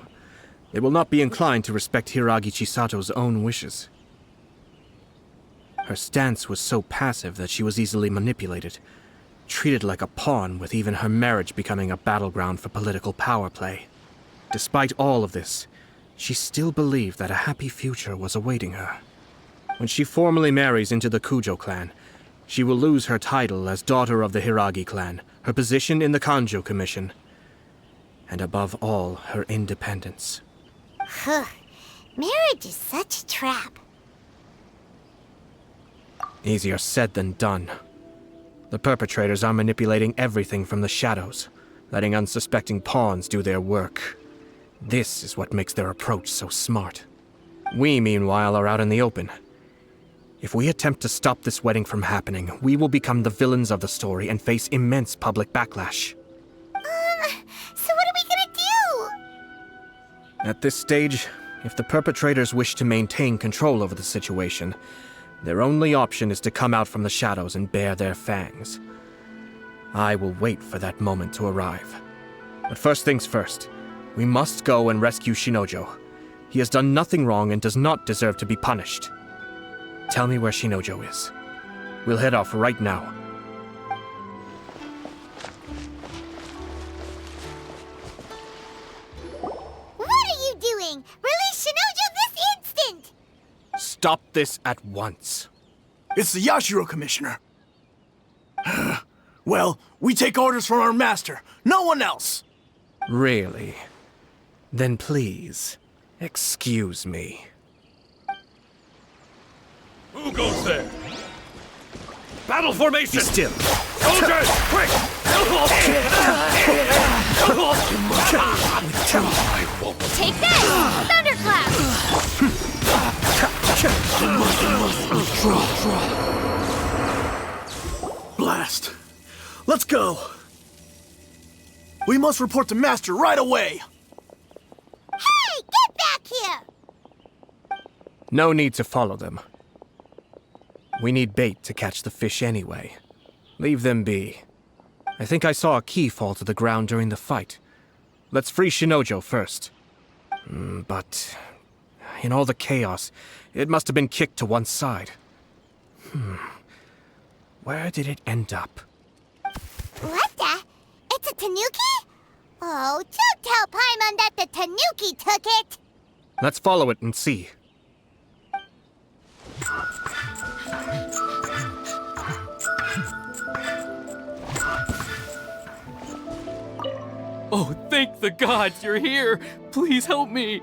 They will not be inclined to respect Hiragi Chisato's own wishes. Her stance was so passive that she was easily manipulated, treated like a pawn, with even her marriage becoming a battleground for political power play. Despite all of this, she still believed that a happy future was awaiting her. When she formally marries into the Kujo clan, she will lose her title as daughter of the Hiragi clan, her position in the Kanjo Commission, and above all, her independence. Marriage is such a trap. Easier said than done. The perpetrators are manipulating everything from the shadows, letting unsuspecting pawns do their work. This is what makes their approach so smart. We, meanwhile, are out in the open. If we attempt to stop this wedding from happening, we will become the villains of the story and face immense public backlash. So what are we gonna do? At this stage, if the perpetrators wish to maintain control over the situation, their only option is to come out from the shadows and bare their fangs. I will wait for that moment to arrive. But first things first, we must go and rescue Shinojo. He has done nothing wrong and does not deserve to be punished. Tell me where Shinojo is. We'll head off right now. What are you doing? Release Shinojo this instant! Stop this at once. It's the Yashiro Commissioner. Well, we take orders from our master, no one else. Really? Then please, excuse me. Who goes there? Battle formation! Be still. Soldiers, quick! Take this! Thunderclap! Blast. Let's go. We must report to Master right away. Hey, get back here! No need to follow them. We need bait to catch the fish anyway. Leave them be. I think I saw a key fall to the ground during the fight. Let's free Shinojo first. But in all the chaos, it must have been kicked to one side. Where did it end up? What the? It's a tanuki? Oh, don't tell Paimon that the tanuki took it! Let's follow it and see. Oh, thank the gods you're here! Please help me!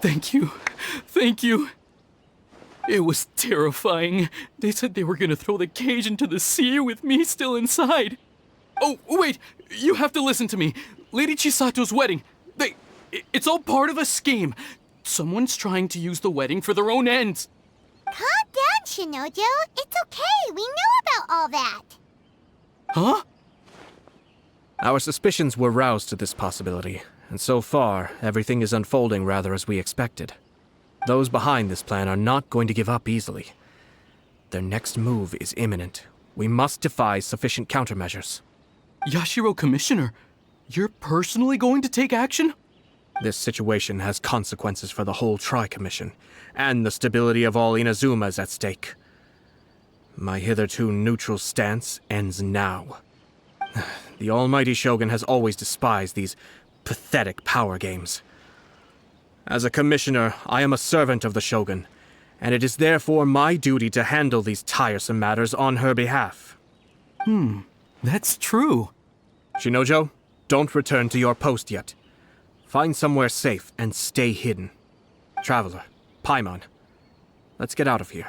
Thank you. Thank you. It was terrifying. They said they were gonna throw the cage into the sea with me still inside. Oh, wait! You have to listen to me. Lady Chisato's wedding. It's all part of a scheme. Someone's trying to use the wedding for their own ends. Calm down, Shinojo. It's okay. We know about all that. Huh? Our suspicions were roused to this possibility, and so far, everything is unfolding rather as we expected. Those behind this plan are not going to give up easily. Their next move is imminent. We must devise sufficient countermeasures. Yashiro Commissioner, you're personally going to take action? This situation has consequences for the whole Tri-Commission, and the stability of all Inazuma is at stake. My hitherto neutral stance ends now. The almighty Shogun has always despised these pathetic power games. As a commissioner, I am a servant of the Shogun, and it is therefore my duty to handle these tiresome matters on her behalf. That's true. Shinojo, don't return to your post yet. Find somewhere safe and stay hidden. Traveler, Paimon, let's get out of here.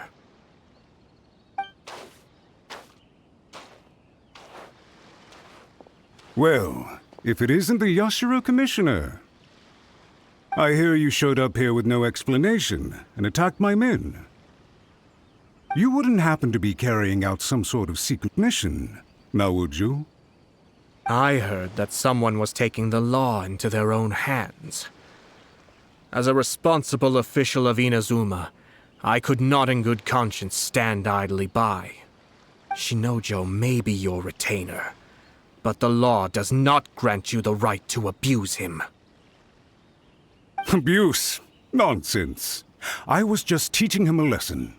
Well, if it isn't the Yashiro Commissioner. I hear you showed up here with no explanation and attacked my men. You wouldn't happen to be carrying out some sort of secret mission, now would you? I heard that someone was taking the law into their own hands. As a responsible official of Inazuma, I could not in good conscience stand idly by. Shinojo may be your retainer, but the law does not grant you the right to abuse him. Abuse? Nonsense. I was just teaching him a lesson.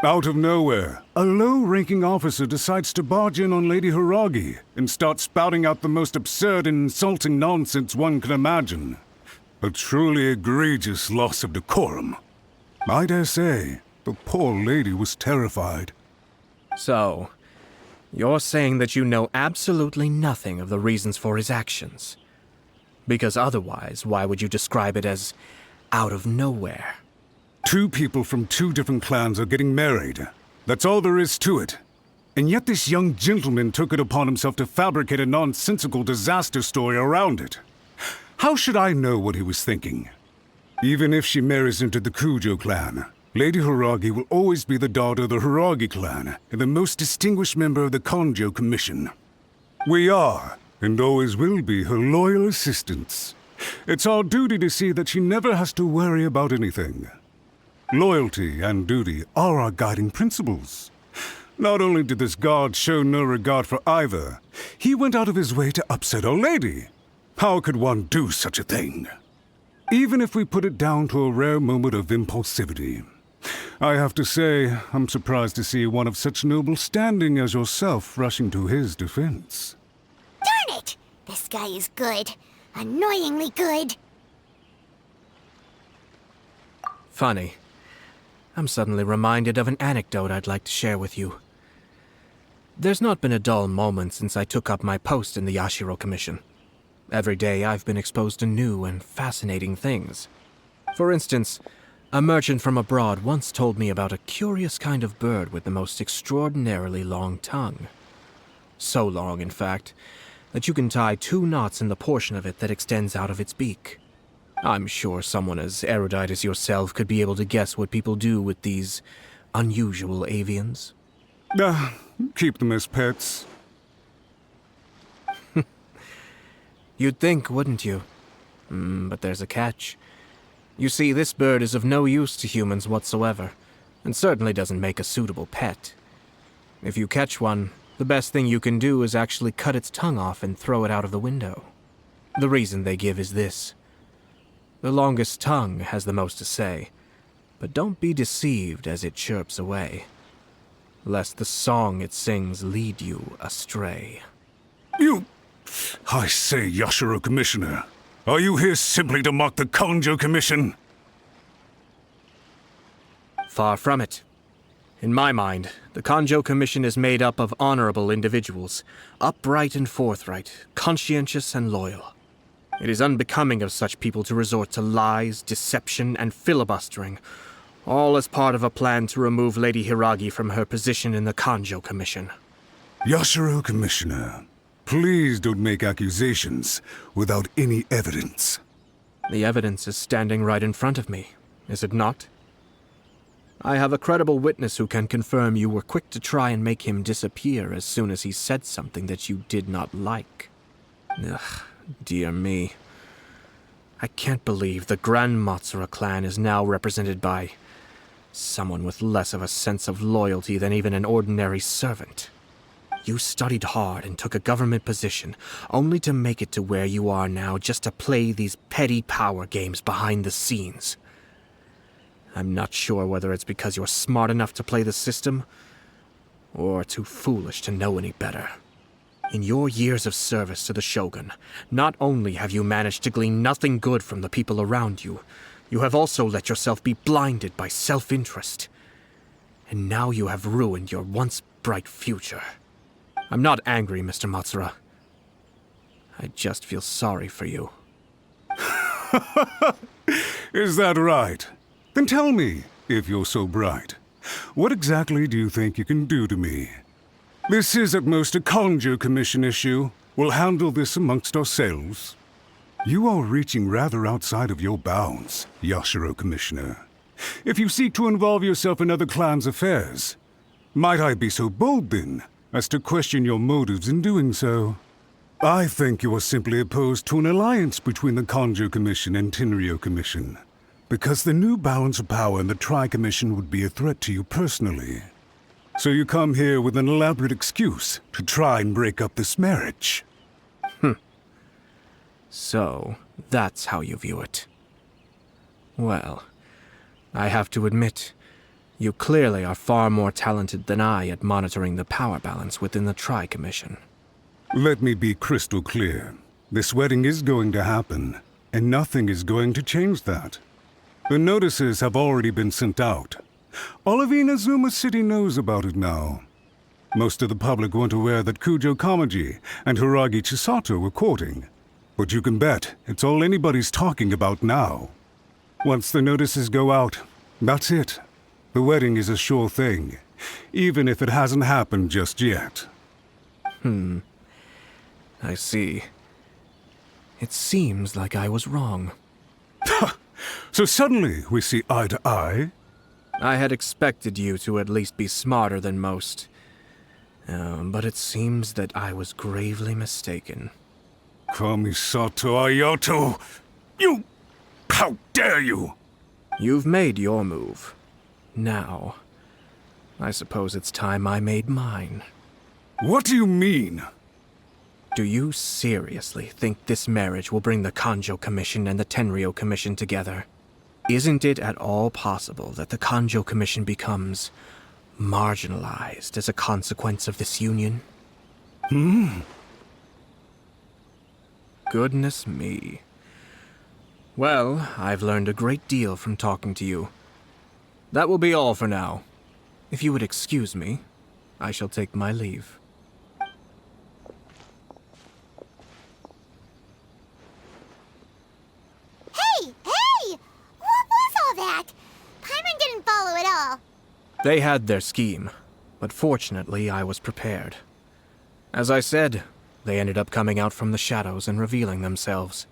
Out of nowhere, a low-ranking officer decides to barge in on Lady Hiragi and start spouting out the most absurd and insulting nonsense one can imagine. A truly egregious loss of decorum. I dare say, the poor lady was terrified. So, you're saying that you know absolutely nothing of the reasons for his actions? Because otherwise, why would you describe it as out of nowhere? Two people from two different clans are getting married. That's all there is to it. And yet this young gentleman took it upon himself to fabricate a nonsensical disaster story around it. How should I know what he was thinking? Even if she marries into the Kujo clan, Lady Hiragi will always be the daughter of the Hiragi clan and the most distinguished member of the Kanjo Commission. We are, and always will be, her loyal assistants. It's our duty to see that she never has to worry about anything. Loyalty and duty are our guiding principles. Not only did this guard show no regard for either, he went out of his way to upset our lady. How could one do such a thing? Even if we put it down to a rare moment of impulsivity. I have to say, I'm surprised to see one of such noble standing as yourself rushing to his defense. Darn it! This guy is good. Annoyingly good. Funny. I'm suddenly reminded of an anecdote I'd like to share with you. There's not been a dull moment since I took up my post in the Yashiro Commission. Every day I've been exposed to new and fascinating things. For instance, a merchant from abroad once told me about a curious kind of bird with the most extraordinarily long tongue. So long, in fact, that you can tie 2 knots in the portion of it that extends out of its beak. I'm sure someone as erudite as yourself could be able to guess what people do with these unusual avians. Keep them as pets. You'd think, wouldn't you? But there's a catch. You see, this bird is of no use to humans whatsoever, and certainly doesn't make a suitable pet. If you catch one, the best thing you can do is actually cut its tongue off and throw it out of the window. The reason they give is this. The longest tongue has the most to say, but don't be deceived as it chirps away, lest the song it sings lead you astray. I say, Yashiro Commissioner, are you here simply to mock the Kanjo Commission? Far from it. In my mind, the Kanjo Commission is made up of honorable individuals, upright and forthright, conscientious and loyal. It is unbecoming of such people to resort to lies, deception, and filibustering, all as part of a plan to remove Lady Hiragi from her position in the Kanjo Commission. Yashiro Commissioner, please don't make accusations without any evidence. The evidence is standing right in front of me, is it not? I have a credible witness who can confirm you were quick to try and make him disappear as soon as he said something that you did not like. Ugh, dear me. I can't believe the Grand Matsura clan is now represented by someone with less of a sense of loyalty than even an ordinary servant. You studied hard and took a government position, only to make it to where you are now just to play these petty power games behind the scenes. I'm not sure whether it's because you're smart enough to play the system, or too foolish to know any better. In your years of service to the Shogun, not only have you managed to glean nothing good from the people around you, You have also let yourself be blinded by self-interest. And now you have ruined your once bright future. I'm not angry, Mr. Matsura. I just feel sorry for you. Is that right? Then tell me, if you're so bright, what exactly do you think you can do to me? This is at most a Kanjo Commission issue. We'll handle this amongst ourselves. You are reaching rather outside of your bounds, Yashiro Commissioner. If you seek to involve yourself in other clans' affairs, might I be so bold, then, as to question your motives in doing so? I think you are simply opposed to an alliance between the Kanjo Commission and Tenryou Commission, because the new balance of power in the Tri-Commission would be a threat to you personally. So you come here with an elaborate excuse to try and break up this marriage. So, that's how you view it. Well, I have to admit, you clearly are far more talented than I at monitoring the power balance within the Tri-Commission. Let me be crystal clear. This wedding is going to happen, and nothing is going to change that. The notices have already been sent out. All of Inazuma City knows about it now. Most of the public weren't aware that Kujo Kamaji and Hiragi Chisato were courting. But you can bet it's all anybody's talking about now. Once the notices go out, that's it. The wedding is a sure thing, even if it hasn't happened just yet. I see. It seems like I was wrong. So suddenly we see eye to eye? I had expected you to at least be smarter than most. But it seems that I was gravely mistaken. Kamisato Ayato! You... How dare you! You've made your move. Now, I suppose it's time I made mine. What do you mean? Do you seriously think this marriage will bring the Kanjo Commission and the Tenryou Commission together? Isn't it at all possible that the Kanjo Commission becomes marginalized as a consequence of this union? Goodness me. Well, I've learned a great deal from talking to you. That will be all for now. If you would excuse me, I shall take my leave. Hey! What was all that? Paimon didn't follow at all. They had their scheme, but fortunately I was prepared. As I said, they ended up coming out from the shadows and revealing themselves.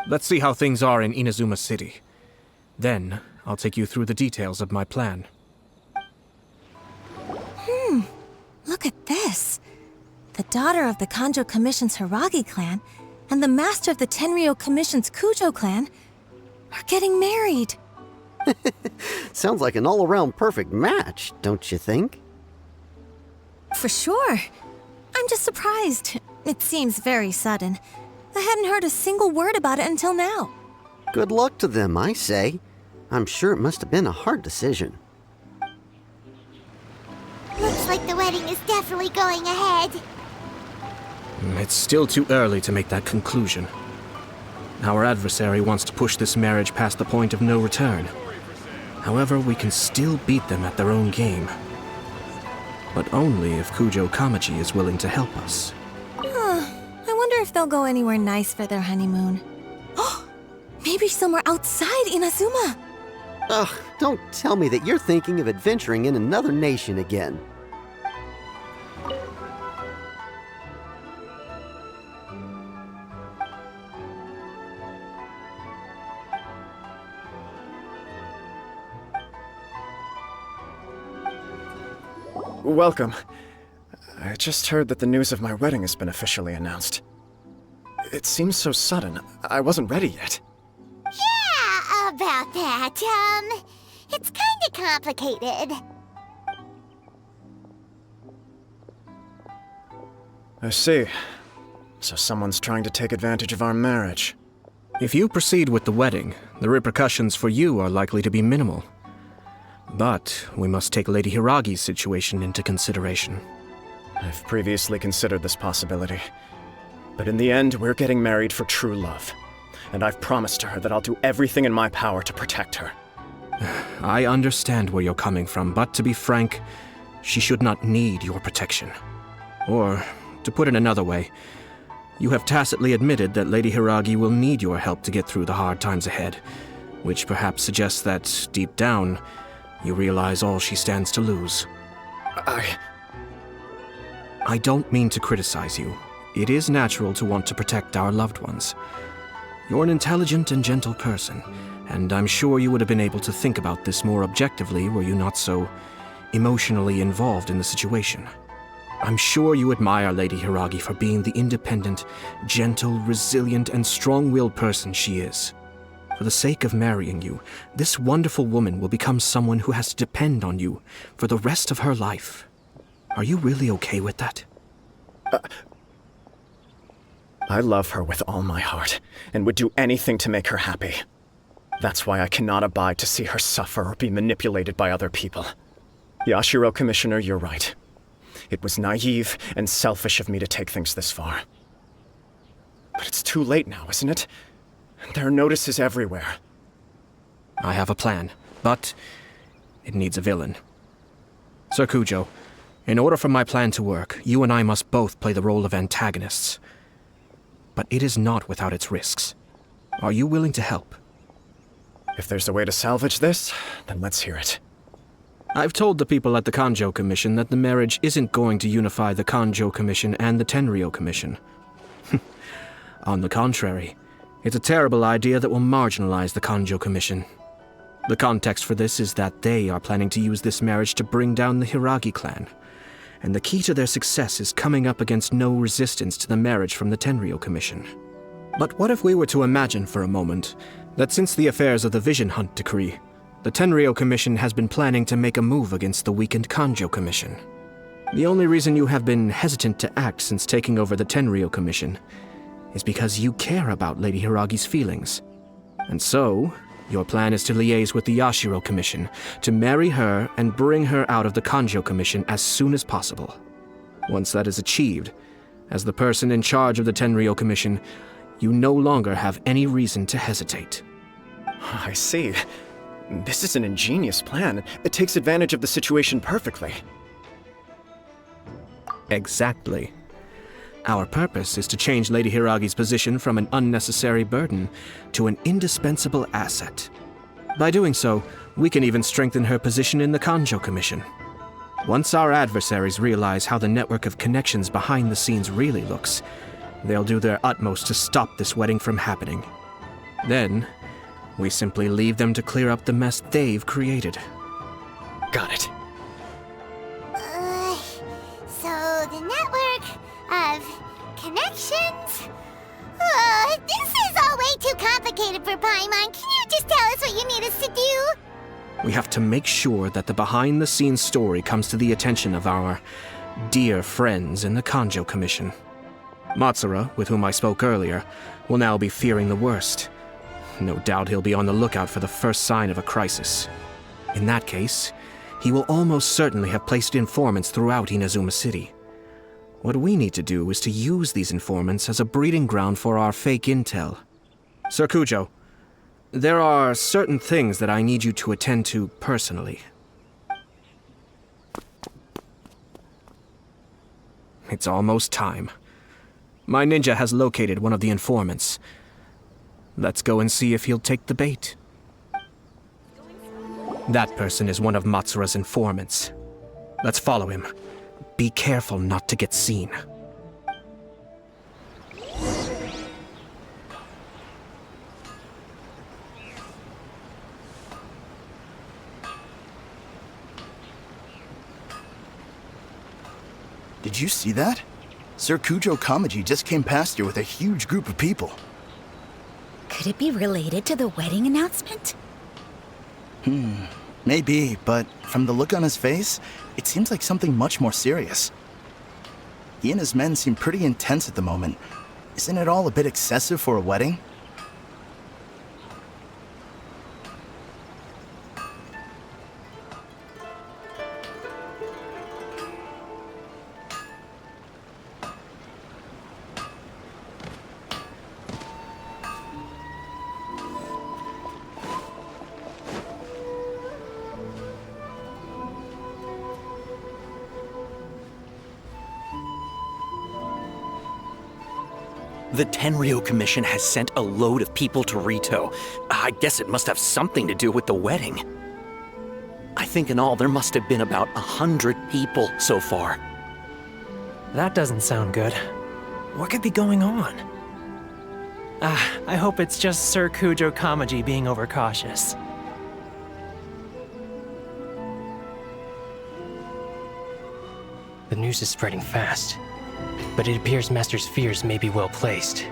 Let's see how things are in Inazuma City. Then, I'll take you through the details of my plan. Look at this. The daughter of the Kanjo Commission's Hiragi clan and the master of the Tenryou Commission's Kujo clan are getting married. Sounds like an all-around perfect match, don't you think? For sure. I'm just surprised. It seems very sudden. I hadn't heard a single word about it until now. Good luck to them, I say. I'm sure it must have been a hard decision. Looks like the wedding is definitely going ahead. It's still too early to make that conclusion. Our adversary wants to push this marriage past the point of no return. However, we can still beat them at their own game. But only if Kujo Kamaji is willing to help us. I wonder if they'll go anywhere nice for their honeymoon. Maybe somewhere outside Inazuma. Ugh, don't tell me that you're thinking of adventuring in another nation again. Welcome. I just heard that the news of my wedding has been officially announced. It seems so sudden. I wasn't ready yet. Yeah, about that. It's kinda complicated. I see. So someone's trying to take advantage of our marriage. If you proceed with the wedding, the repercussions for you are likely to be minimal. But we must take Lady Hiragi's situation into consideration. I've previously considered this possibility. But in the end, we're getting married for true love. and I've promised her that I'll do everything in my power to protect her. I understand where you're coming from, but to be frank, she should not need your protection. Or, to put it another way, you have tacitly admitted that Lady Hiragi will need your help to get through the hard times ahead, which perhaps suggests that, deep down, you realize all she stands to lose. I don't mean to criticize you. It is natural to want to protect our loved ones. You're an intelligent and gentle person, and I'm sure you would have been able to think about this more objectively were you not so emotionally involved in the situation. I'm sure you admire Lady Hiragi for being the independent, gentle, resilient, and strong-willed person she is. For the sake of marrying you, this wonderful woman will become someone who has to depend on you for the rest of her life. Are you really okay with that? I love her with all my heart, and would do anything to make her happy. That's why I cannot abide to see her suffer or be manipulated by other people. Yashiro, Commissioner, you're right. It was naive and selfish of me to take things this far. But it's too late now, isn't it? There are notices everywhere. I have a plan, but it needs a villain. Sir Kujo, in order for my plan to work, you and I must both play the role of antagonists. But it is not without its risks. Are you willing to help? If there's a way to salvage this, then let's hear it. I've told the people at the Kanjo Commission that the marriage isn't going to unify the Kanjo Commission and the Tenryou Commission. On the contrary, it's a terrible idea that will marginalize the Kanjo Commission. The context for this is that they are planning to use this marriage to bring down the Hiragi clan, and the key to their success is coming up against no resistance to the marriage from the Tenryou Commission. But what if we were to imagine for a moment that since the affairs of the Vision Hunt decree, the Tenryou Commission has been planning to make a move against the weakened Kanjo Commission? The only reason you have been hesitant to act since taking over the Tenryou Commission is because you care about Lady Hiragi's feelings. And so, your plan is to liaise with the Yashiro Commission, to marry her and bring her out of the Kanjo Commission as soon as possible. Once that is achieved, as the person in charge of the Tenryou Commission, you no longer have any reason to hesitate. I see. This is an ingenious plan. It takes advantage of the situation perfectly. Exactly. Our purpose is to change Lady Hiragi's position from an unnecessary burden to an indispensable asset. By doing so, we can even strengthen her position in the Kanjo Commission. Once our adversaries realize how the network of connections behind the scenes really looks, they'll do their utmost to stop this wedding from happening. Then, we simply leave them to clear up the mess they've created. Got it. So the network of connections? This is all way too complicated for Paimon. Can you just tell us what you need us to do? We have to make sure that the behind-the-scenes story comes to the attention of our dear friends in the Kanjo Commission. Matsura, with whom I spoke earlier, will now be fearing the worst. No doubt he'll be on the lookout for the first sign of a crisis. In that case, he will almost certainly have placed informants throughout Inazuma City. What we need to do is to use these informants as a breeding ground for our fake intel. Sir Kujo, there are certain things that I need you to attend to personally. It's almost time. My ninja has located one of the informants. Let's go and see if he'll take the bait. That person is one of Matsura's informants. Let's follow him. Be careful not to get seen. Did you see that? Sir Kujo Kamaji just came past here with a huge group of people. Could it be related to the wedding announcement? Maybe, but from the look on his face, it seems like something much more serious. He and his men seem pretty intense at the moment. Isn't it all a bit excessive for a wedding? The Tenryou Commission has sent a load of people to Rito. I guess it must have something to do with the wedding. I think in all there must have been about 100 people so far. That doesn't sound good. What could be going on? I hope it's just Sir Kujo Kamaji being overcautious. The news is spreading fast, but it appears Master's fears may be well placed.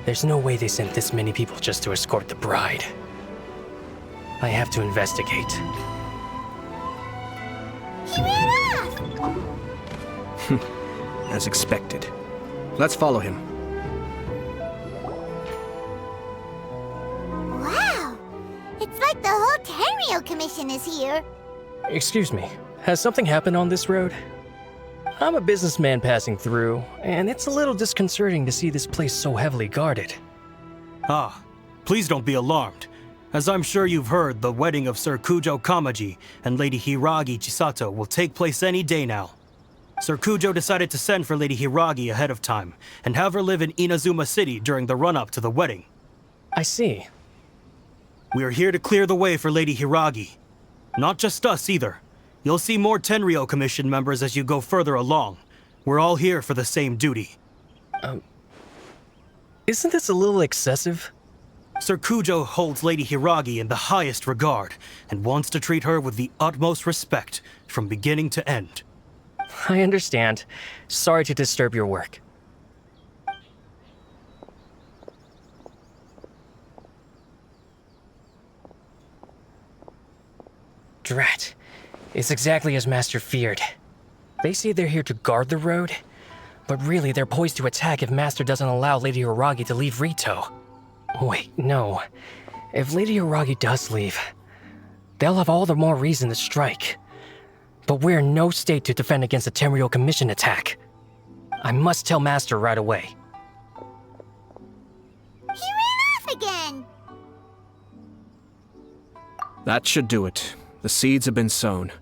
There's no way they sent this many people just to escort the bride. I have to investigate. He ran off! As expected. Let's follow him. Wow! It's like the whole Tenryou Commission is here. Excuse me, has something happened on this road? I'm a businessman passing through, and it's a little disconcerting to see this place so heavily guarded. Ah, please don't be alarmed. As I'm sure you've heard, the wedding of Sir Kujo Kamaji and Lady Hiragi Chisato will take place any day now. Sir Kujo decided to send for Lady Hiragi ahead of time, and have her live in Inazuma City during the run-up to the wedding. I see. We are here to clear the way for Lady Hiragi. Not just us either. You'll see more Tenryou Commission members as you go further along. We're all here for the same duty. Isn't this a little excessive? Sir Kujo holds Lady Hiragi in the highest regard, and wants to treat her with the utmost respect, from beginning to end. I understand. Sorry to disturb your work. Drat. It's exactly as Master feared. They say they're here to guard the road, but really they're poised to attack if Master doesn't allow Lady Hiragi to leave Rito. Wait, no. If Lady Hiragi does leave, they'll have all the more reason to strike. But we're in no state to defend against a Tenryou Commission attack. I must tell Master right away. He ran off again! That should do it. The seeds have been sown.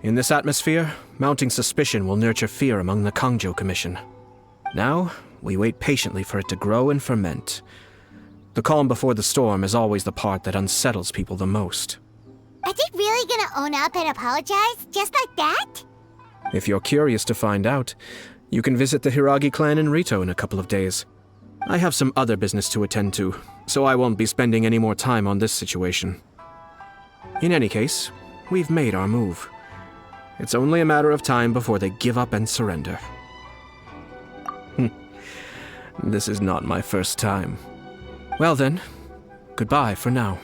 In this atmosphere, mounting suspicion will nurture fear among the Kangjo Commission. Now, we wait patiently for it to grow and ferment. The calm before the storm is always the part that unsettles people the most. Are they really gonna own up and apologize, just like that? If you're curious to find out, you can visit the Hiragi clan in Rito in a couple of days. I have some other business to attend to, so I won't be spending any more time on this situation. In any case, we've made our move. It's only a matter of time before they give up and surrender. This is not my first time. Well then, goodbye for now.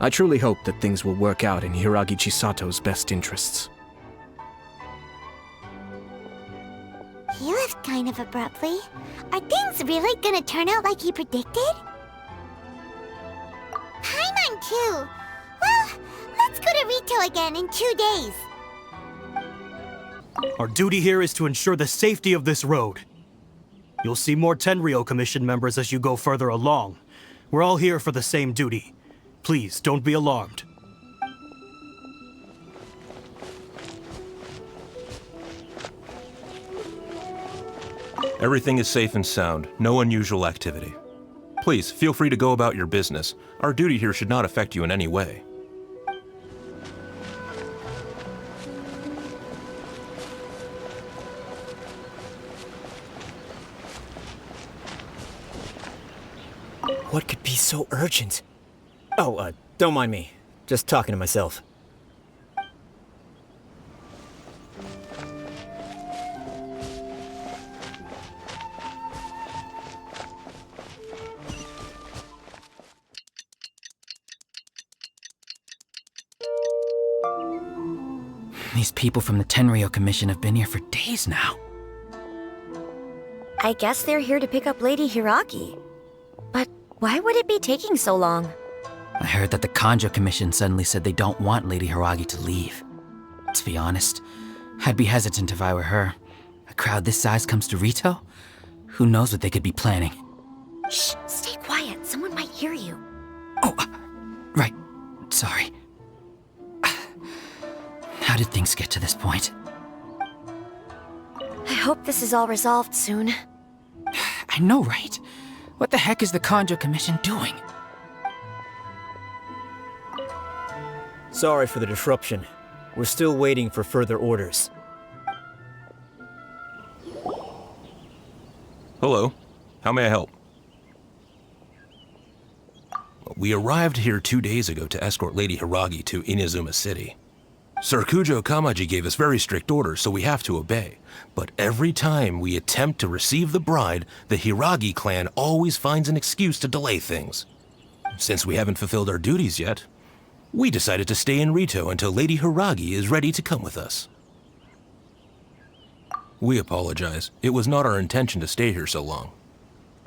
I truly hope that things will work out in Hiragi Chisato's best interests. He left kind of abruptly. Are things really gonna turn out like he predicted? Paimon too! Well, let's go to Rito again in 2 days. Our duty here is to ensure the safety of this road. You'll see more Tenryou Commission members as you go further along. We're all here for the same duty. Please, don't be alarmed. Everything is safe and sound. No unusual activity. Please, feel free to go about your business. Our duty here should not affect you in any way. What could be so urgent? Oh, don't mind me. Just talking to myself. These people from the Tenryou Commission have been here for days now. I guess they're here to pick up Lady Hiragi. But why would it be taking so long? I heard that the Kanjo Commission suddenly said they don't want Lady Hiragi to leave. To be honest, I'd be hesitant if I were her. A crowd this size comes to Rito? Who knows what they could be planning? Shh, stay quiet. Someone might hear you. Oh, right. Sorry. How did things get to this point? I hope this is all resolved soon. I know, right? What the heck is the Kanjo Commission doing? Sorry for the disruption. We're still waiting for further orders. Hello. How may I help? We arrived here 2 days ago to escort Lady Hiragi to Inazuma City. Sir Kujo Kamaji gave us very strict orders, so we have to obey. But every time we attempt to receive the bride, the Hiragi clan always finds an excuse to delay things. Since we haven't fulfilled our duties yet, we decided to stay in Rito until Lady Hiragi is ready to come with us. We apologize. It was not our intention to stay here so long.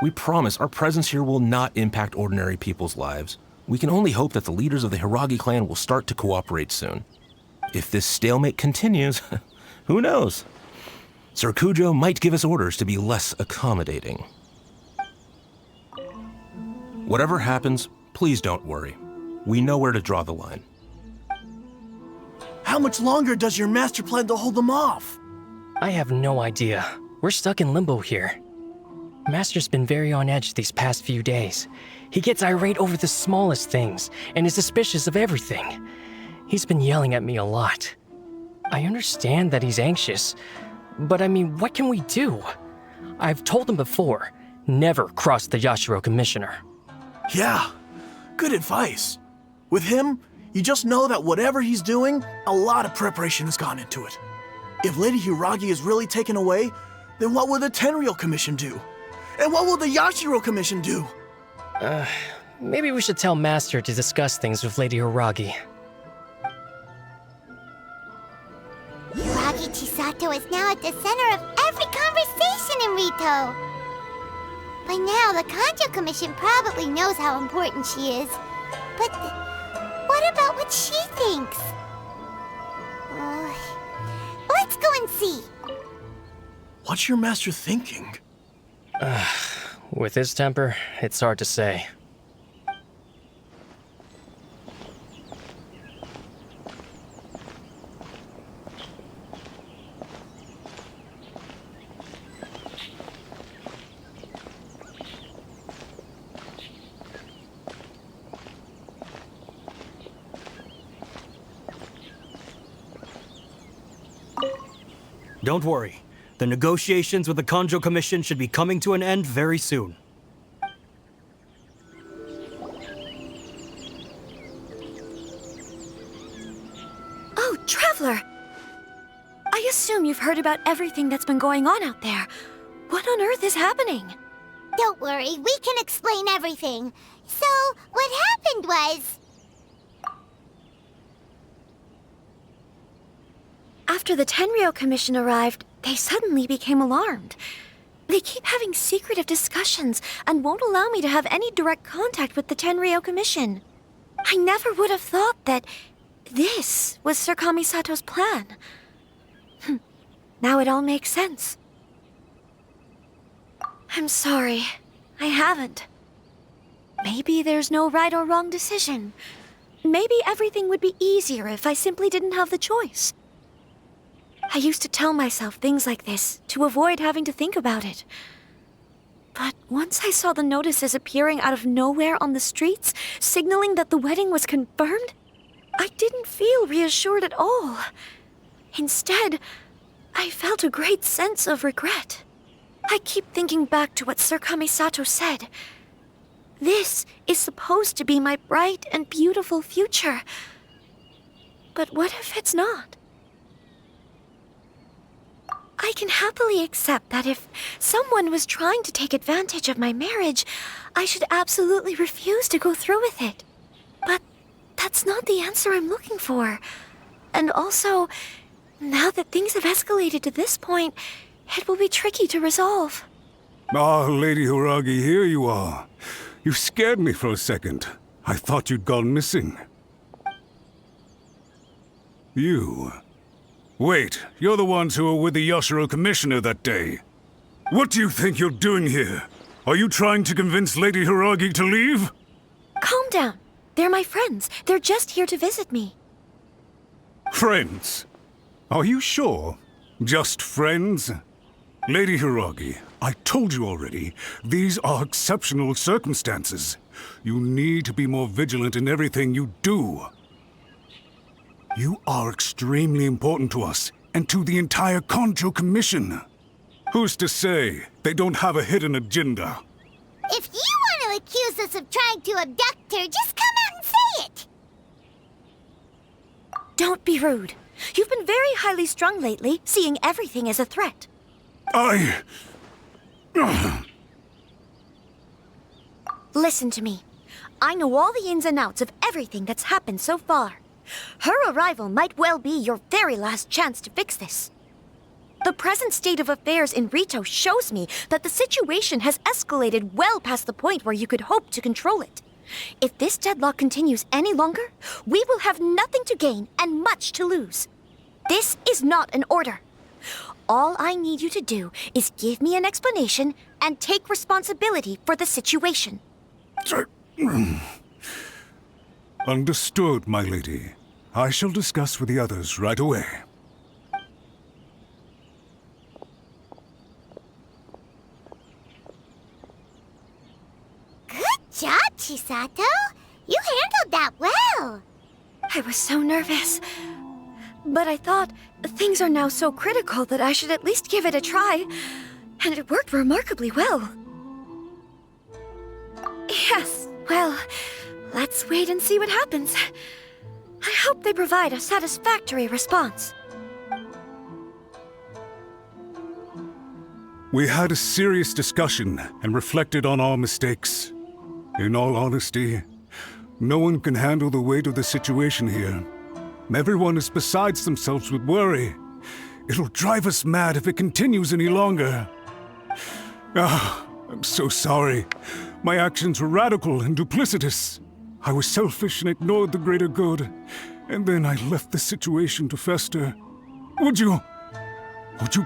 We promise our presence here will not impact ordinary people's lives. We can only hope that the leaders of the Hiragi clan will start to cooperate soon. If this stalemate continues, who knows? Sir Kujo might give us orders to be less accommodating. Whatever happens, please don't worry. We know where to draw the line. How much longer does your master plan to hold them off? I have no idea. We're stuck in limbo here. Master's been very on edge these past few days. He gets irate over the smallest things and is suspicious of everything. He's been yelling at me a lot. I understand that he's anxious, but I mean, what can we do? I've told him before, never cross the Yashiro Commissioner. Yeah, good advice. With him, you just know that whatever he's doing, a lot of preparation has gone into it. If Lady Hiragi is really taken away, then what will the Tenryou Commission do? And what will the Yashiro Commission do? Maybe we should tell Master to discuss things with Lady Hiragi. Hiragi Chisato is now at the center of every conversation in Rito. By now, the Kanjo Commission probably knows how important she is. But what about what she thinks? Let's go and see. What's your master thinking? With his temper, it's hard to say. Don't worry. The negotiations with the Kanjo Commission should be coming to an end very soon. Oh, Traveler! I assume you've heard about everything that's been going on out there. What on earth is happening? Don't worry, we can explain everything. So, what happened was... After the Tenryou Commission arrived, they suddenly became alarmed. They keep having secretive discussions and won't allow me to have any direct contact with the Tenryou Commission. I never would have thought that this was Sir Kamisato's plan. Now it all makes sense. I'm sorry. I haven't. Maybe there's no right or wrong decision. Maybe everything would be easier if I simply didn't have the choice. I used to tell myself things like this to avoid having to think about it. But once I saw the notices appearing out of nowhere on the streets, signaling that the wedding was confirmed, I didn't feel reassured at all. Instead, I felt a great sense of regret. I keep thinking back to what Sir Kamisato said. This is supposed to be my bright and beautiful future. But what if it's not? I can happily accept that if someone was trying to take advantage of my marriage, I should absolutely refuse to go through with it. But that's not the answer I'm looking for. And also, now that things have escalated to this point, it will be tricky to resolve. Ah, Lady Hiragi, here you are. You scared me for a second. I thought you'd gone missing. You... Wait, you're the ones who were with the Yashiro Commissioner that day. What do you think you're doing here? Are you trying to convince Lady Hiragi to leave? Calm down. They're my friends. They're just here to visit me. Friends? Are you sure? Just friends? Lady Hiragi, I told you already, these are exceptional circumstances. You need to be more vigilant in everything you do. You are extremely important to us, and to the entire Kanjo Commission. Who's to say they don't have a hidden agenda? If you want to accuse us of trying to abduct her, just come out and say it! Don't be rude. You've been very highly strung lately, seeing everything as a threat. Listen to me. I know all the ins and outs of everything that's happened so far. Her arrival might well be your very last chance to fix this. The present state of affairs in Rito shows me that the situation has escalated well past the point where you could hope to control it. If this deadlock continues any longer, we will have nothing to gain and much to lose. This is not an order. All I need you to do is give me an explanation and take responsibility for the situation. Understood, my lady. I shall discuss with the others right away. Good job, Chisato! You handled that well! I was so nervous. But I thought, things are now so critical that I should at least give it a try. And it worked remarkably well. Yes, well, let's wait and see what happens. I hope they provide a satisfactory response. We had a serious discussion and reflected on our mistakes. In all honesty, no one can handle the weight of the situation here. Everyone is besides themselves with worry. It'll drive us mad if it continues any longer. I'm so sorry. My actions were radical and duplicitous. I was selfish and ignored the greater good. And then I left the situation to fester. Would you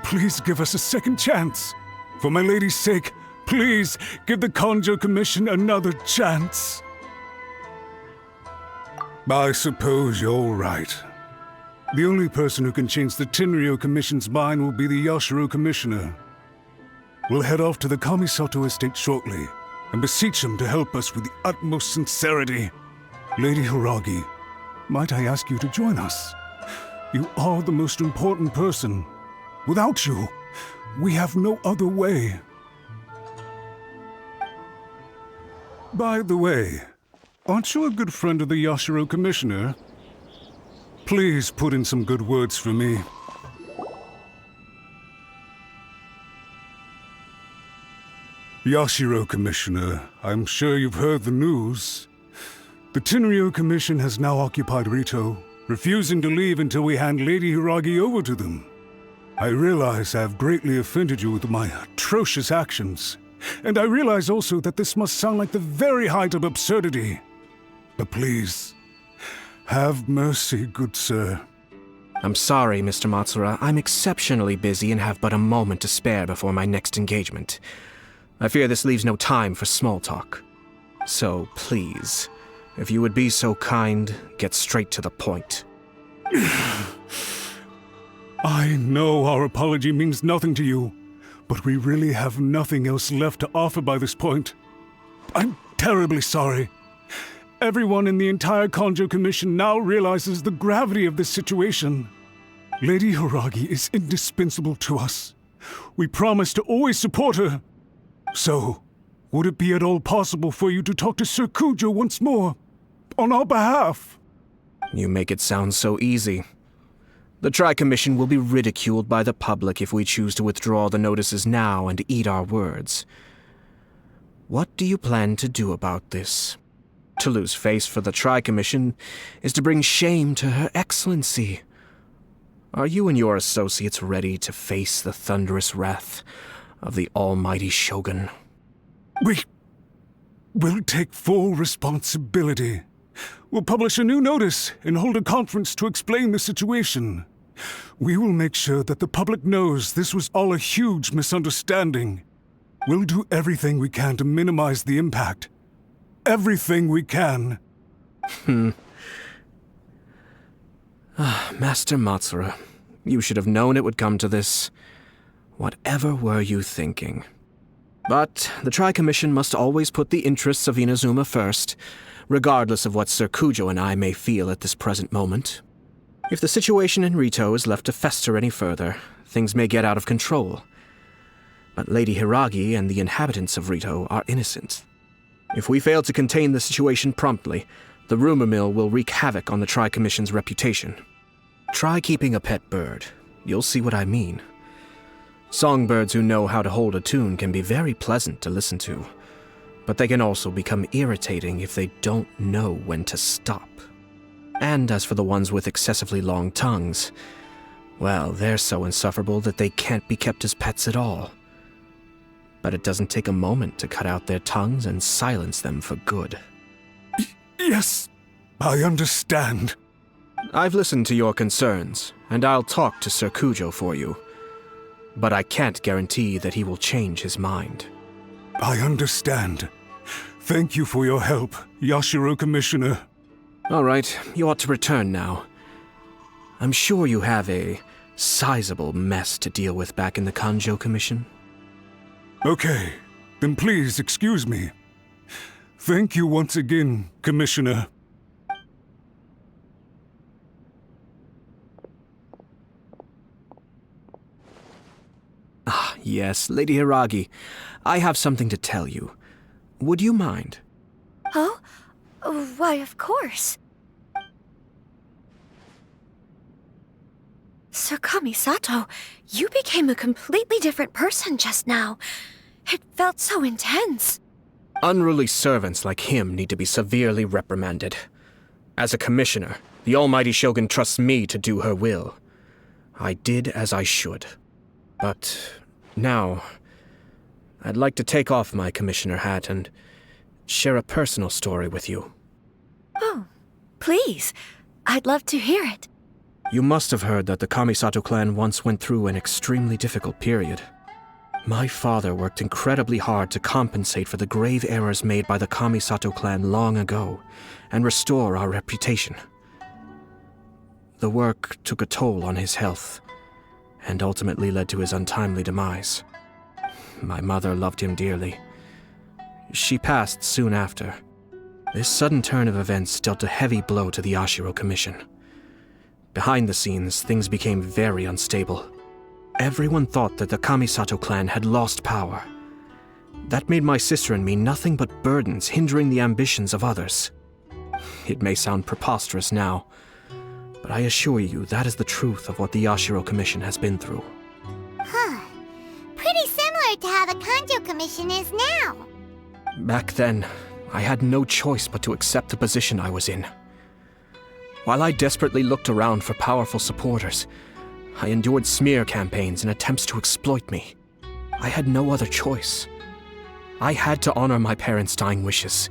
please give us a second chance? For my lady's sake, please give the Kanjo Commission another chance. I suppose you're right. The only person who can change the Tenryou Commission's mind will be the Yashiro Commissioner. We'll head off to the Kamisato estate shortly and beseech him to help us with the utmost sincerity. Lady Hiragi, might I ask you to join us? You are the most important person. Without you, we have no other way. By the way, aren't you a good friend of the Yashiro Commissioner? Please put in some good words for me. Yashiro Commissioner, I'm sure you've heard the news. The Tenryou Commission has now occupied Rito, refusing to leave until we hand Lady Hiragi over to them. I realize I have greatly offended you with my atrocious actions, and I realize also that this must sound like the very height of absurdity. But please, have mercy, good sir. I'm sorry, Mr. Matsura. I'm exceptionally busy and have but a moment to spare before my next engagement. I fear this leaves no time for small talk. So, please, if you would be so kind, get straight to the point. I know our apology means nothing to you, but we really have nothing else left to offer by this point. I'm terribly sorry. Everyone in the entire Kanjo Commission now realizes the gravity of this situation. Lady Hiragi is indispensable to us. We promise to always support her. So, would it be at all possible for you to talk to Sir Kujo once more, on our behalf? You make it sound so easy. The Tri-Commission will be ridiculed by the public if we choose to withdraw the notices now and eat our words. What do you plan to do about this? To lose face for the Tri-Commission is to bring shame to Her Excellency. Are you and your associates ready to face the thunderous wrath of the almighty Shogun? We'll take full responsibility. We'll publish a new notice and hold a conference to explain the situation. We will make sure that the public knows this was all a huge misunderstanding. We'll do everything we can to minimize the impact. Everything we can. Master Matsura, you should have known it would come to this. Whatever were you thinking? But the Tri-Commission must always put the interests of Inazuma first, regardless of what Sir Kujo and I may feel at this present moment. If the situation in Rito is left to fester any further, things may get out of control. But Lady Hiragi and the inhabitants of Rito are innocent. If we fail to contain the situation promptly, the rumor mill will wreak havoc on the Tri-Commission's reputation. Try keeping a pet bird. You'll see what I mean. Songbirds who know how to hold a tune can be very pleasant to listen to, but they can also become irritating if they don't know when to stop. And as for the ones with excessively long tongues, well, they're so insufferable that they can't be kept as pets at all. But it doesn't take a moment to cut out their tongues and silence them for good. Yes, I understand. I've listened to your concerns, and I'll talk to Sir Kujo for you. But I can't guarantee that he will change his mind. I understand. Thank you for your help, Yashiro Commissioner. All right, you ought to return now. I'm sure you have a sizable mess to deal with back in the Kanjo Commission. Okay, then please excuse me. Thank you once again, Commissioner. Ah, yes, Lady Hiragi. I have something to tell you. Would you mind? Oh? Why, of course. Sir Kamisato, you became a completely different person just now. It felt so intense. Unruly servants like him need to be severely reprimanded. As a commissioner, the almighty Shogun trusts me to do her will. I did as I should. But now, I'd like to take off my commissioner hat and share a personal story with you. Oh, please. I'd love to hear it. You must have heard that the Kamisato clan once went through an extremely difficult period. My father worked incredibly hard to compensate for the grave errors made by the Kamisato clan long ago and restore our reputation. The work took a toll on his health and ultimately led to his untimely demise. My mother loved him dearly. She passed soon after. This sudden turn of events dealt a heavy blow to the Yashiro Commission. Behind the scenes, things became very unstable. Everyone thought that the Kamisato clan had lost power. That made my sister and me nothing but burdens hindering the ambitions of others. It may sound preposterous now, but I assure you that is the truth of what the Yashiro Commission has been through. Huh. Pretty similar to how the Kanjo Commission is now. Back then, I had no choice but to accept the position I was in. While I desperately looked around for powerful supporters, I endured smear campaigns and attempts to exploit me. I had no other choice. I had to honor my parents' dying wishes,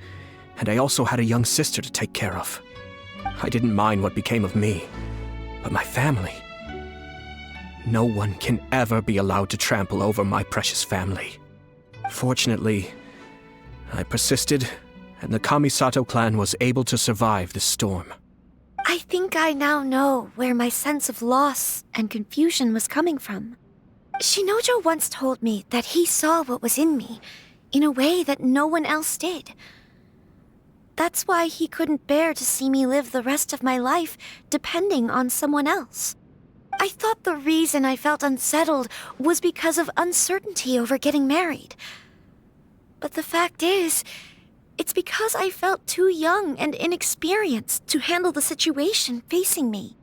and I also had a young sister to take care of. I didn't mind what became of me, but my family. No one can ever be allowed to trample over my precious family. Fortunately, I persisted, and the Kamisato clan was able to survive this storm. I think I now know where my sense of loss and confusion was coming from. Shinojo once told me that he saw what was in me in a way that no one else did. That's why he couldn't bear to see me live the rest of my life depending on someone else. I thought the reason I felt unsettled was because of uncertainty over getting married. But the fact is, it's because I felt too young and inexperienced to handle the situation facing me.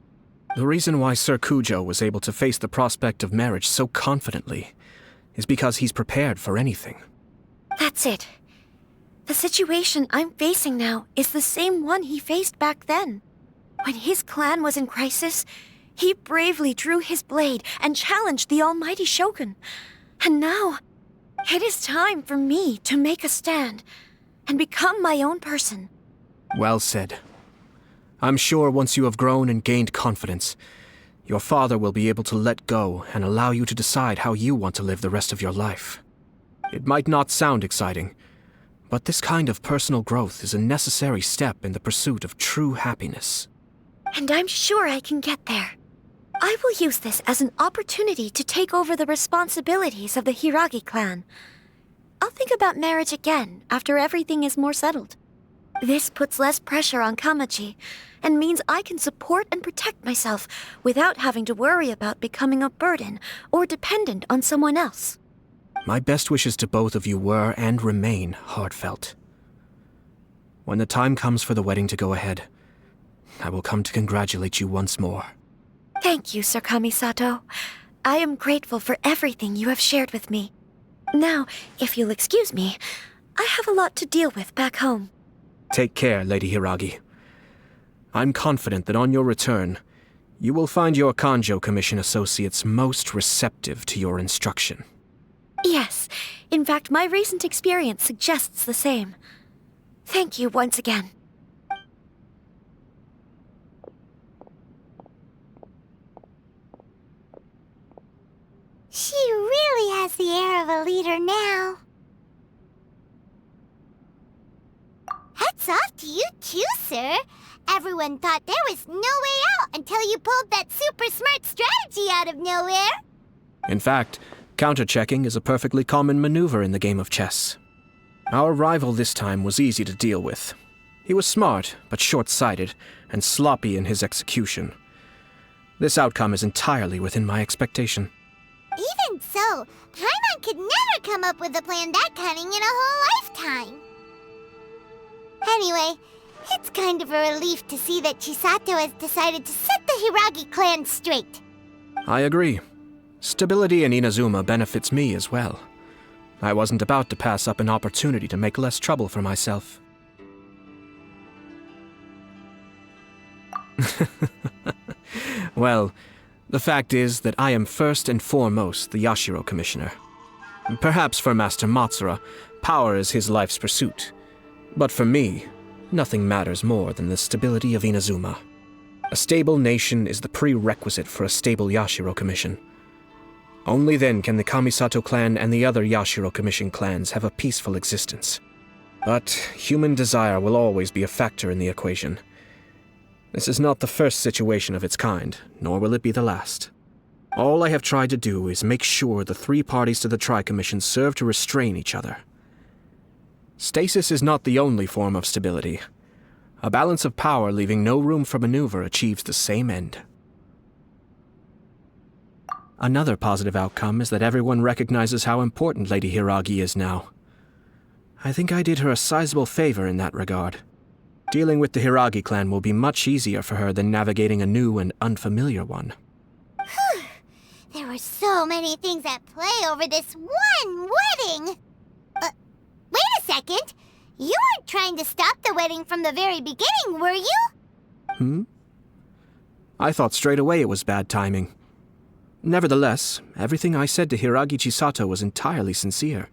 The reason why Sir Kujo was able to face the prospect of marriage so confidently is because he's prepared for anything. That's it. The situation I'm facing now is the same one he faced back then. When his clan was in crisis, he bravely drew his blade and challenged the almighty Shogun. And now, it is time for me to make a stand and become my own person. Well said. I'm sure once you have grown and gained confidence, your father will be able to let go and allow you to decide how you want to live the rest of your life. It might not sound exciting, but this kind of personal growth is a necessary step in the pursuit of true happiness. And I'm sure I can get there. I will use this as an opportunity to take over the responsibilities of the Hiragi clan. I'll think about marriage again after everything is more settled. This puts less pressure on Kamaji, and means I can support and protect myself without having to worry about becoming a burden or dependent on someone else. My best wishes to both of you were and remain heartfelt. When the time comes for the wedding to go ahead, I will come to congratulate you once more. Thank you, Sir Kamisato. I am grateful for everything you have shared with me. Now, if you'll excuse me, I have a lot to deal with back home. Take care, Lady Hiragi. I'm confident that on your return, you will find your Kanjo Commission associates most receptive to your instruction. Yes, in fact, my recent experience suggests the same. Thank you once again. She really has the air of a leader now. Hats off to you too, sir. Everyone thought there was no way out until you pulled that super smart strategy out of nowhere. In fact, counter-checking is a perfectly common maneuver in the game of chess. Our rival this time was easy to deal with. He was smart, but short-sighted, and sloppy in his execution. This outcome is entirely within my expectation. Even so, Paimon could never come up with a plan that cunning in a whole lifetime. Anyway, it's kind of a relief to see that Chisato has decided to set the Hiragi clan straight. I agree. Stability in Inazuma benefits me as well. I wasn't about to pass up an opportunity to make less trouble for myself. Well, the fact is that I am first and foremost the Yashiro Commissioner. Perhaps for Master Matsura, power is his life's pursuit. But for me, nothing matters more than the stability of Inazuma. A stable nation is the prerequisite for a stable Yashiro Commission. Only then can the Kamisato clan and the other Yashiro Commission clans have a peaceful existence. But human desire will always be a factor in the equation. This is not the first situation of its kind, nor will it be the last. All I have tried to do is make sure the three parties to the Tri-Commission serve to restrain each other. Stasis is not the only form of stability. A balance of power leaving no room for maneuver achieves the same end. Another positive outcome is that everyone recognizes how important Lady Hiragi is now. I think I did her a sizable favor in that regard. Dealing with the Hiragi clan will be much easier for her than navigating a new and unfamiliar one. Whew. There were so many things at play over this one wedding! Wait a second! You weren't trying to stop the wedding from the very beginning, were you? I thought straight away it was bad timing. Nevertheless, everything I said to Hiragi Chisato was entirely sincere.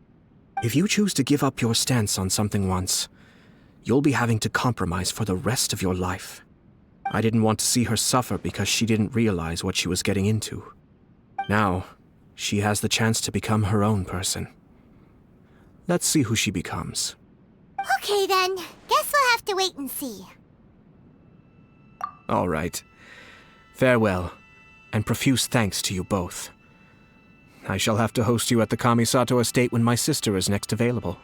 If you choose to give up your stance on something once, you'll be having to compromise for the rest of your life. I didn't want to see her suffer because she didn't realize what she was getting into. Now, she has the chance to become her own person. Let's see who she becomes. Okay then, guess we'll have to wait and see. All right. Farewell, and profuse thanks to you both. I shall have to host you at the Kamisato estate when my sister is next available.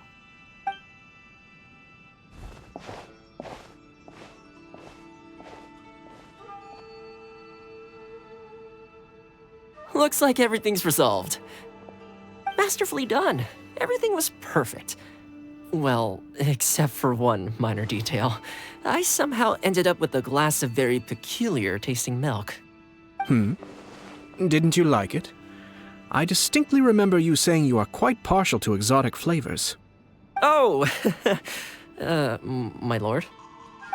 Looks like everything's resolved. Masterfully done. Everything was perfect. Well, except for one minor detail. I somehow ended up with a glass of very peculiar tasting milk. Didn't you like it? I distinctly remember you saying you are quite partial to exotic flavors. Oh, my lord?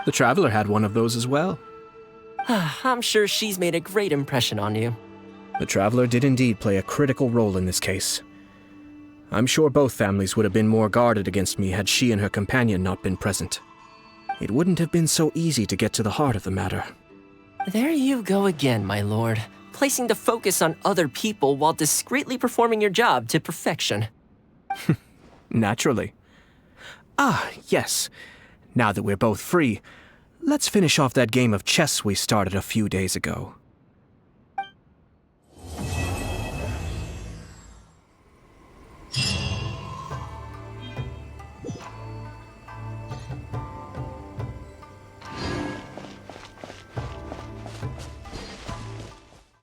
The Traveler had one of those as well. I'm sure she's made a great impression on you. The Traveler did indeed play a critical role in this case. I'm sure both families would have been more guarded against me had she and her companion not been present. It wouldn't have been so easy to get to the heart of the matter. There you go again, my lord. Placing the focus on other people while discreetly performing your job to perfection. Naturally. Ah, yes. Now that we're both free, let's finish off that game of chess we started a few days ago.